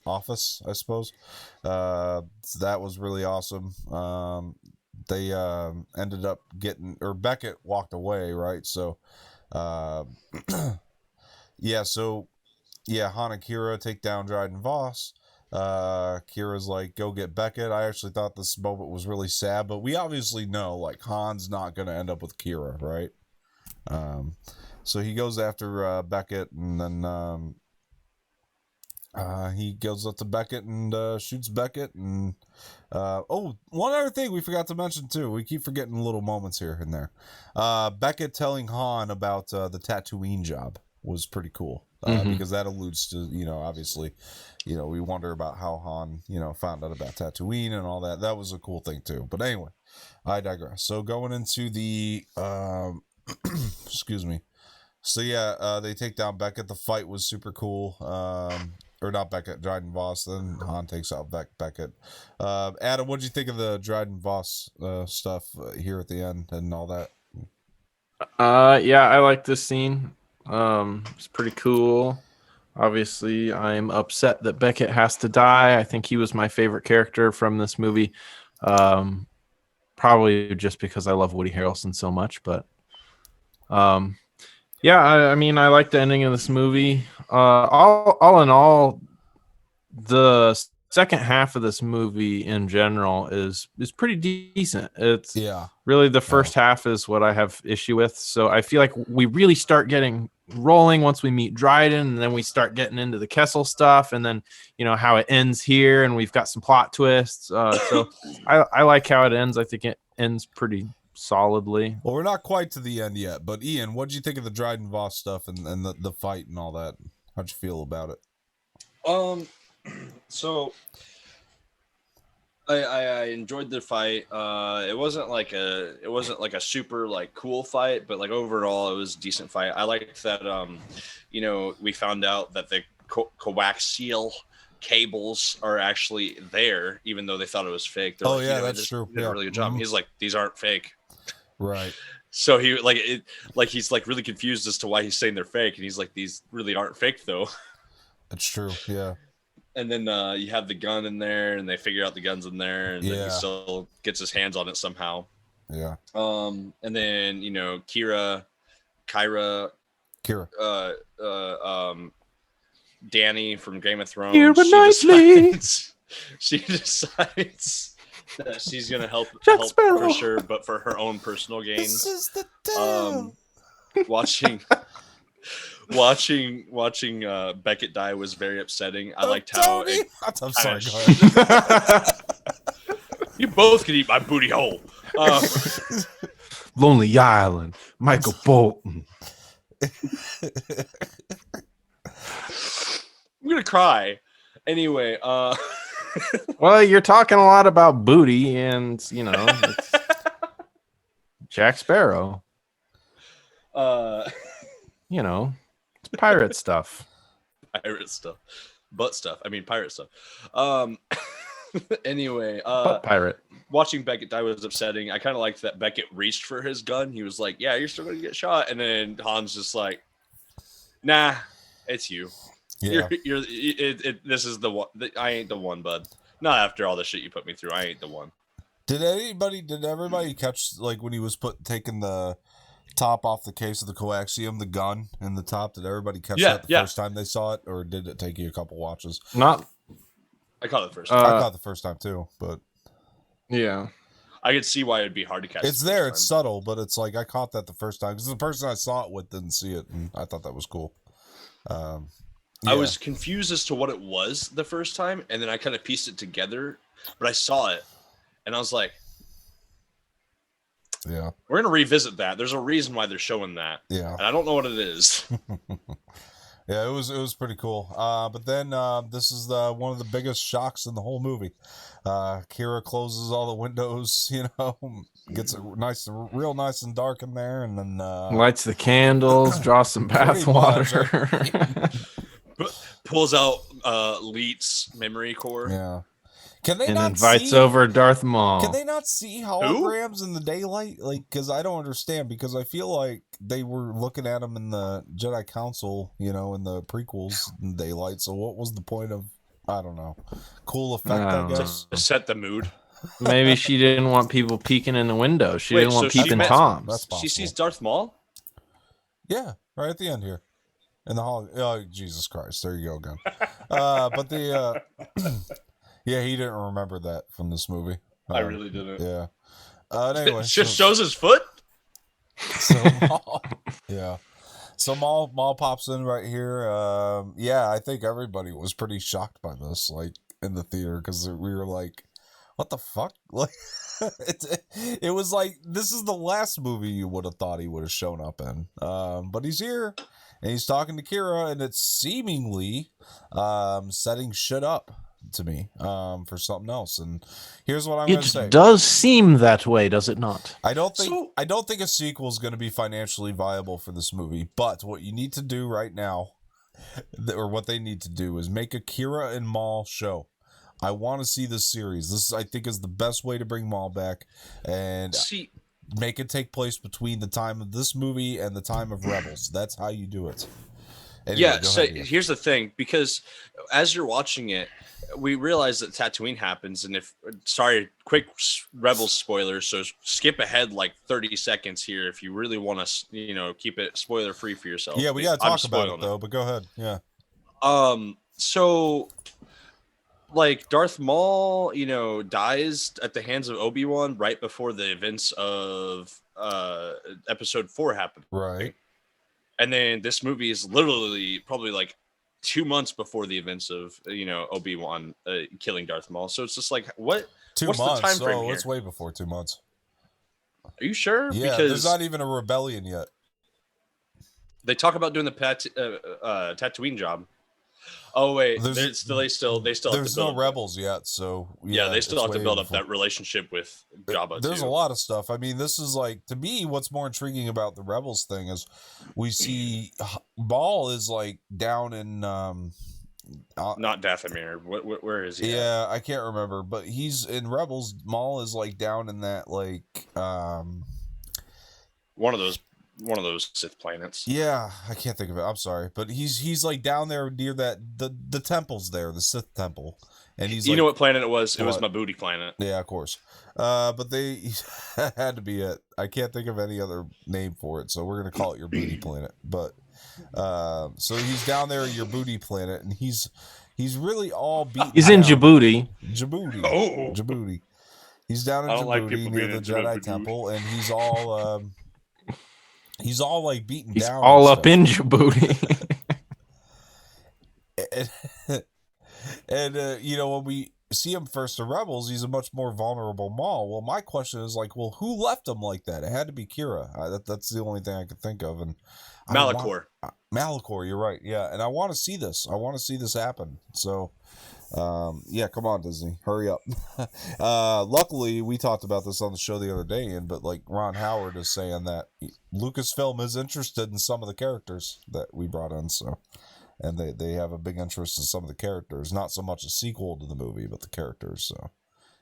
office, I suppose. So that was really awesome. They ended up Beckett walked away, right? So Han and Kira take down Dryden Voss. Kira's like, go get Beckett. I actually thought this moment was really sad, but we obviously know like Han's not gonna end up with Kira, right? So he goes after Beckett, and then he goes up to Beckett and shoots Beckett. And one other thing we forgot to mention too. We keep forgetting little moments here and there. Beckett telling Han about the Tatooine job was pretty cool. Because that alludes to, obviously, we wonder about how Han, found out about Tatooine and all that. That was a cool thing too. But anyway, I digress. So going into the, excuse me. So yeah, they take down Beckett. The fight was super cool. Or not Beckett, Dryden Voss. Then Han takes out Beckett. Adam, what did you think of the Dryden Voss stuff here at the end and all that? Yeah, I like this scene. It's pretty cool. Obviously, I'm upset that Beckett has to die. I think he was my favorite character from this movie. Probably just because I love Woody Harrelson so much, but yeah, I mean, I like the ending of this movie. All in all, the second half of this movie in general is pretty decent. It's really the first half is what I have issue with. So I feel like we really start getting rolling once we meet Dryden, and then we start getting into the Kessel stuff, and then how it ends here, and we've got some plot twists. So I like how it ends. I think it ends pretty solidly. Well, we're not quite to the end yet, but Ian, what did you think of the Dryden Voss stuff and the fight and all that? How'd you feel about it? So I enjoyed the fight. It wasn't like a super like cool fight, but like overall it was a decent fight. I liked that we found out that the coaxial cables are actually there, even though they thought it was fake. They're that's true. Did a really good job. He's like, these aren't fake. Right. So he's like really confused as to why he's saying they're fake, and he's like, these really aren't fake though. That's true. Yeah. And then you have the gun in there, and they figure out the gun's in there, and then he still gets his hands on it somehow. Yeah. And then Kyra, Danny from Game of Thrones. She decides that she's gonna help for sure, but for her own personal gain. This is the time. Watching Beckett die was very upsetting. I liked how I'm sorry. Go ahead. You both can eat my booty hole. Lonely Island, Michael Bolton. I'm gonna cry. Anyway, well, you're talking a lot about booty, and it's Jack Sparrow. It's pirate stuff. Butt stuff. I mean, pirate stuff. Anyway, butt pirate. Watching Beckett die was upsetting. I kind of liked that Beckett reached for his gun. He was like, "Yeah, you're still gonna get shot," and then Han's just like, "Nah, it's you." Yeah. This is the one. I ain't the one, bud. Not after all the shit you put me through. I ain't the one. Did everybody catch, like, when he was taking the top off the case of the coaxium, the gun in the top? Did everybody catch that the first time they saw it, or did it take you a couple watches? Not. I caught it the first time. I caught it the first time too, but yeah, I could see why it'd be hard to catch. It's there, it's subtle, but it's like I caught that the first time because the person I saw it with didn't see it, and I thought that was cool. Yeah. I was confused as to what it was the first time, and then I kind of pieced it together. But I saw it, and I was like, "Yeah, we're gonna revisit that. There's a reason why they're showing that. Yeah, and I don't know what it is." Yeah, it was pretty cool. But then this is one of the biggest shocks in the whole movie. Kira closes all the windows, gets it real nice and dark in there, and then lights the candles, draws some bath water, pulls out Leach's memory core. Yeah. Can they and not invites see, over Darth Maul. Can they not see holograms in the daylight? Like, because I don't understand. Because I feel like they were looking at them in the Jedi Council, in the prequels in daylight. So what was the point of? I don't know. Cool effect, I guess. To set the mood. Maybe she didn't want people peeking in the window. She didn't want peeping toms. That's possible. She sees Darth Maul. Yeah, right at the end here. In the hall. Oh, Jesus Christ! There you go again. But the. Yeah, he didn't remember that from this movie. I really didn't. Yeah. Anyway, it just shows his foot. So So Maul pops in right here. Yeah, I think everybody was pretty shocked by this, like in the theater, because we were like, "What the fuck?" Like, it was like this is the last movie you would have thought he would have shown up in. But he's here, and he's talking to Kira, and it's seemingly setting shit up to me for something else. And here's what I'm going to say. It does seem that way, does it not? I don't think a sequel is going to be financially viable for this movie, but what you need to do right now, or what they need to do, is make a Kira and Maul show. I want to see this series. This, I think, is the best way to bring Maul back, and make it take place between the time of this movie and the time of Rebels. That's how you do it. Anyway, here's the thing, because as you're watching it, we realize that Tatooine happens, and quick Rebels spoilers, so skip ahead like 30 seconds here if you really want to, keep it spoiler free for yourself. Yeah, we got to talk about it though, but go ahead. Yeah. So like Darth Maul, dies at the hands of Obi-Wan right before the events of Episode 4 happen. Right. And then this movie is literally probably like 2 months before the events of Obi-Wan killing Darth Maul. So it's just like, what's the time frame here? It's way before 2 months. Are you sure? Yeah, because there's not even a rebellion yet. They talk about doing the Tatooine job. Oh wait, they still have to build. There's no rebels yet, so yeah, they still have to build up that relationship with Jabba. There's a lot of stuff. I mean, this is like, to me, what's more intriguing about the Rebels thing is we see Maul is like down in not Dathomir. Where is he? Yeah, I can't remember, but he's in Rebels. Maul is like down in that like one of those Sith planets. Yeah, I can't think of it. I'm sorry, but he's like down there near that the temple's there, the Sith temple, and he's. You know what planet it was? It was my booty planet. Yeah, of course. But they had to be it. I can't think of any other name for it, so we're gonna call it your booty planet. But so he's down there at your booty planet, and he's really all beaten. He's in Djibouti. Djibouti. Oh, Djibouti. He's down in Djibouti near the Jedi temple, and he's all. He's all like beaten down. He's all up in Djibouti. and when we see him first in Rebels, he's a much more vulnerable Maul. Well, my question is like, well, who left him like that? It had to be Kira. That's the only thing I could think of. And Malachor. Malachor, you're right. Yeah, and I want to see this. I want to see this happen. So, yeah, come on, Disney, hurry up. Luckily, we talked about this on the show the other day, but like Ron Howard is saying that Lucasfilm is interested in some of the characters that we brought in. So, and they have a big interest in some of the characters, not so much a sequel to the movie, but the characters. So,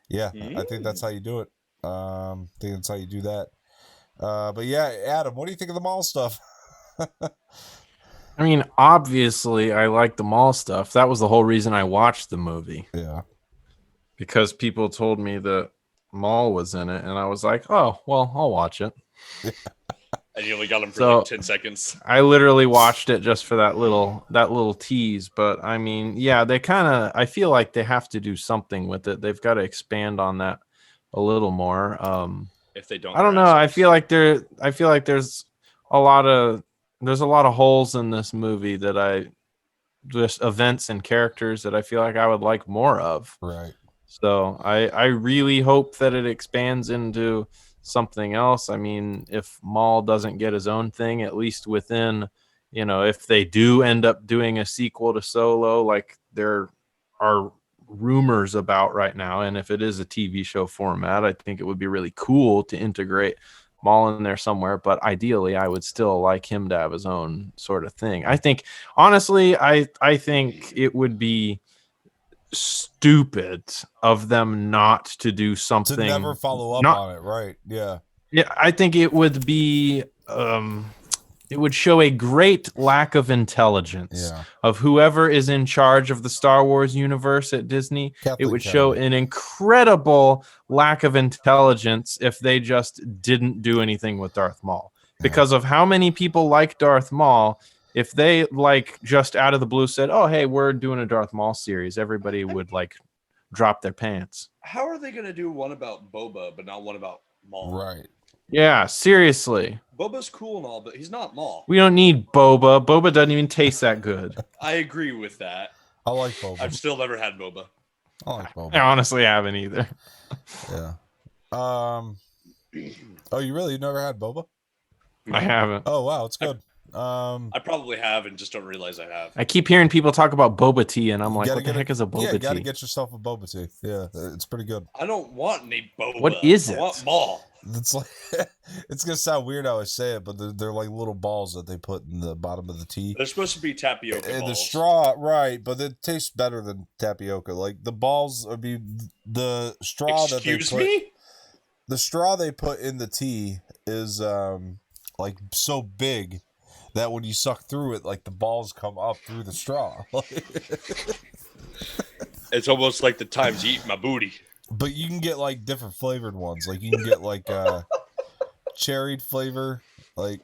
yeah, I think that's how you do it. I think that's how you do that. But yeah, Adam, what do you think of the Maul stuff? I mean, obviously, I like the mall stuff. That was the whole reason I watched the movie. Yeah. Because people told me the mall was in it, and I was like, oh, well, I'll watch it. And you only got him for So, like 10 seconds. I literally watched it just for that little tease. But I mean, yeah, I feel like they have to do something with it. They've got to expand on that a little more. If they don't, I don't know. I feel like there's a lot of holes in this movie that just events and characters that I feel like I would like more of. Right. So I really hope that it expands into something else. I mean, if Maul doesn't get his own thing, at least within, if they do end up doing a sequel to Solo, like there are rumors about right now, and if it is a TV show format, I think it would be really cool to integrate Maul in there somewhere. But ideally, I would still like him to have his own sort of thing. I think, honestly, I think it would be stupid of them not to do something, to never follow up on it, right? Yeah, I think it would be it would show a great lack of intelligence of whoever is in charge of the Star Wars universe at Disney. It would show an incredible lack of intelligence if they just didn't do anything with Darth Maul, because of how many people like Darth Maul. If they just out of the blue said, "Oh, hey, we're doing a Darth Maul series," everybody would drop their pants. How are they going to do one about Boba but not one about Maul? Right. Yeah, seriously. Boba's cool and all, but he's not Maul. We don't need Boba. Boba doesn't even taste that good. I agree with that. I like Boba. I've still never had Boba. I like Boba. I honestly haven't either. Yeah. Oh, you really never had Boba? I haven't. Oh wow, it's good. I probably have and just don't realize I have. I keep hearing people talk about boba tea, and I'm like, what the heck is a boba tea? Yeah, you gotta get yourself a boba tea. Yeah, it's pretty good. I don't want any boba. What is it? I want Maul. It's like it's gonna sound weird how I say it, but they're like little balls that they put in the bottom of the tea. They're supposed to be tapioca and balls. The straw, right? But it tastes better than tapioca. Like the balls, the straw that they put. Excuse me? The straw they put in the tea is like so big that when you suck through it, like the balls come up through the straw. It's almost like the times you eat my booty. But you can get like different flavored ones. Like you can get like cherry flavor, like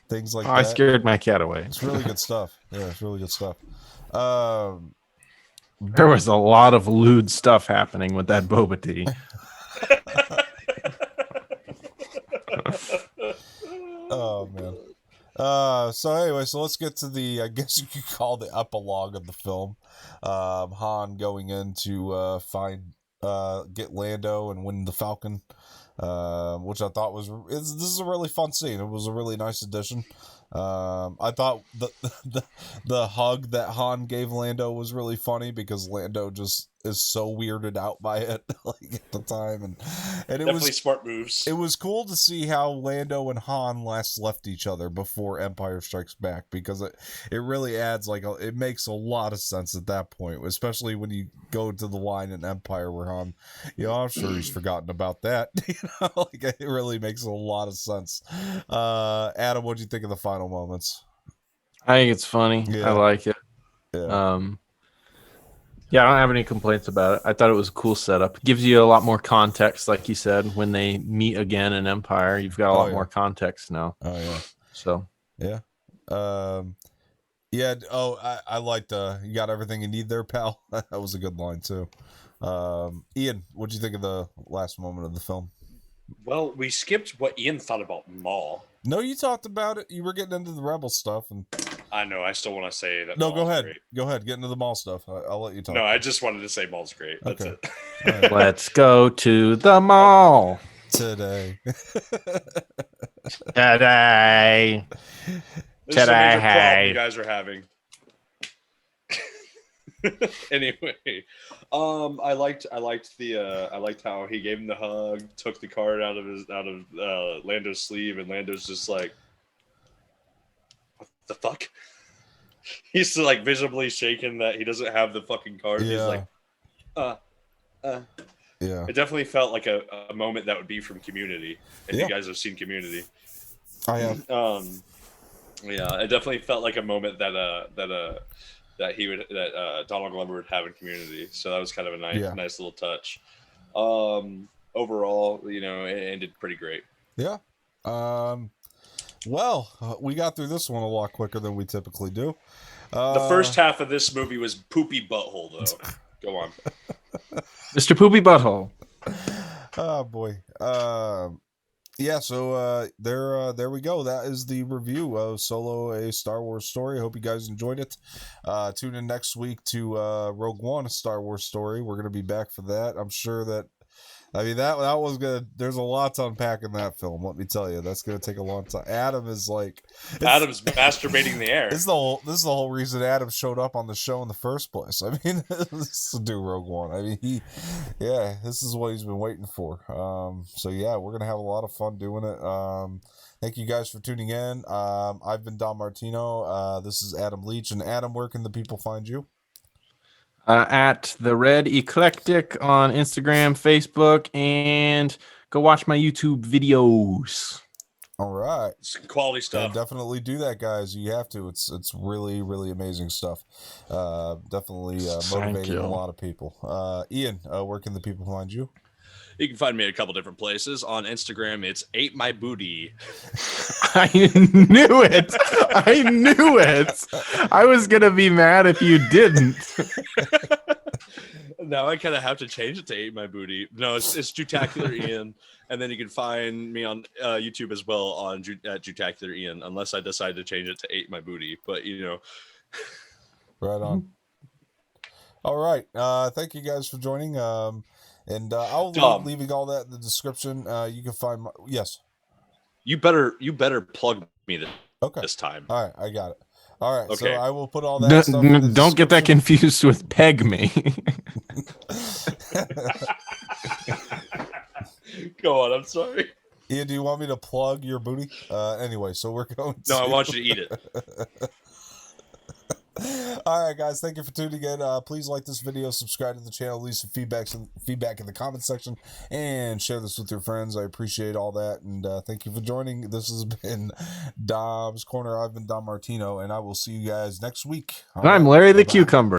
things like that. I scared my cat away. It's really good stuff. Yeah, it's really good stuff. There was a lot of lewd stuff happening with that boba tea. Oh man. So anyway, let's get to the, I guess you could call the epilogue of the film. Han going in to get Lando and win the Falcon, which I thought this is a really fun scene. It was a really nice addition. I thought the hug that Han gave Lando was really funny because Lando just is so weirded out by it like at the time, and it Definitely was smart moves. It was cool to see how Lando and Han last left each other before Empire Strikes Back, because it really adds it makes a lot of sense at that point, especially when you go to the line in Empire where Han, I'm sure he's forgotten about that. It really makes a lot of sense. Adam, what do you think of the final moments? I think it's funny. Yeah. I like it. Yeah. Yeah, I don't have any complaints about it. I thought it was a cool setup. It gives you a lot more context, like you said, when they meet again in Empire. You've got a lot more context now. Oh yeah. So yeah. Yeah. Oh, I liked. You got everything you need there, pal. That was a good line too. Ian, what'd you think of the last moment of the film? Well, we skipped what Ian thought about Maul. No, you talked about it. You were getting into the Rebel stuff, and I know. I still want to say that. No, Maul's go ahead. Great. Go ahead. Get into the Maul stuff. I'll let you talk. No, I just wanted to say Maul's great. That's okay. it. Right. Let's go to the mall today. Today. This is a major problem you guys are having. Anyway, I liked how he gave him the hug, took the card out of Lando's sleeve, and Lando's just like, what the fuck? He's like visibly shaking that he doesn't have the fucking card. Yeah. He's like, Yeah. It definitely felt like a moment that would be from Community. If you guys have seen Community. I have. Yeah, it definitely felt like a moment that Donald Glover would have in Community. So that was kind of a nice little touch. Overall, it ended pretty great. Yeah. Well, we got through this one a lot quicker than we typically do. The first half of this movie was poopy butthole, though. Go on, Mr. Poopy Butthole. Oh boy. Yeah, so there we go. That is the review of Solo: A Star Wars Story. I hope you guys enjoyed it. Tune in next week to Rogue One: A Star Wars Story. We're gonna be back for that. I'm sure that that was gonna. There's a lot to unpack in that film. Let me tell you, that's gonna take a long time. Adam's masturbating the air. This is the whole reason Adam showed up on the show in the first place. I mean, this to do Rogue One. I mean, this is what he's been waiting for. So yeah, we're gonna have a lot of fun doing it. Thank you guys for tuning in. I've been Don Martino. This is Adam Leach, and Adam, where can the people find you? At The Red Eclectic on Instagram, Facebook, and go watch my YouTube videos. All right. It's quality stuff. Yeah, definitely do that, guys. You have to. It's really, really amazing stuff. Definitely motivating a lot of people. Ian, where can the people find you? You can find me at a couple different places. On Instagram, it's Ate My Booty. I knew it. I knew it. I was going to be mad if you didn't. Now I kind of have to change it to Ate My Booty. No, it's Jutacular Ian. And then you can find me on YouTube as well at Jutacular Ian, unless I decide to change it to Ate My Booty. But, Right on. All right. Thank you guys for joining. And I'll be leaving all that in the description. You can find yes. You better plug me this time. All right, I got it. All right, okay. So I will put all that stuff in the don't get that confused with Peg Me. Go on, I'm sorry. Ian, do you want me to plug your booty? Anyway, so we're going to... No, I want you to eat it. All right, guys, thank you for tuning in. Please like this video, subscribe to the channel, leave some feedback in the comment section, and share this with your friends. I appreciate all that, and thank you for joining. This has been Dom's Corner. I've been Dom Martino, and I will see you guys next week. I'm Larry the Cucumber.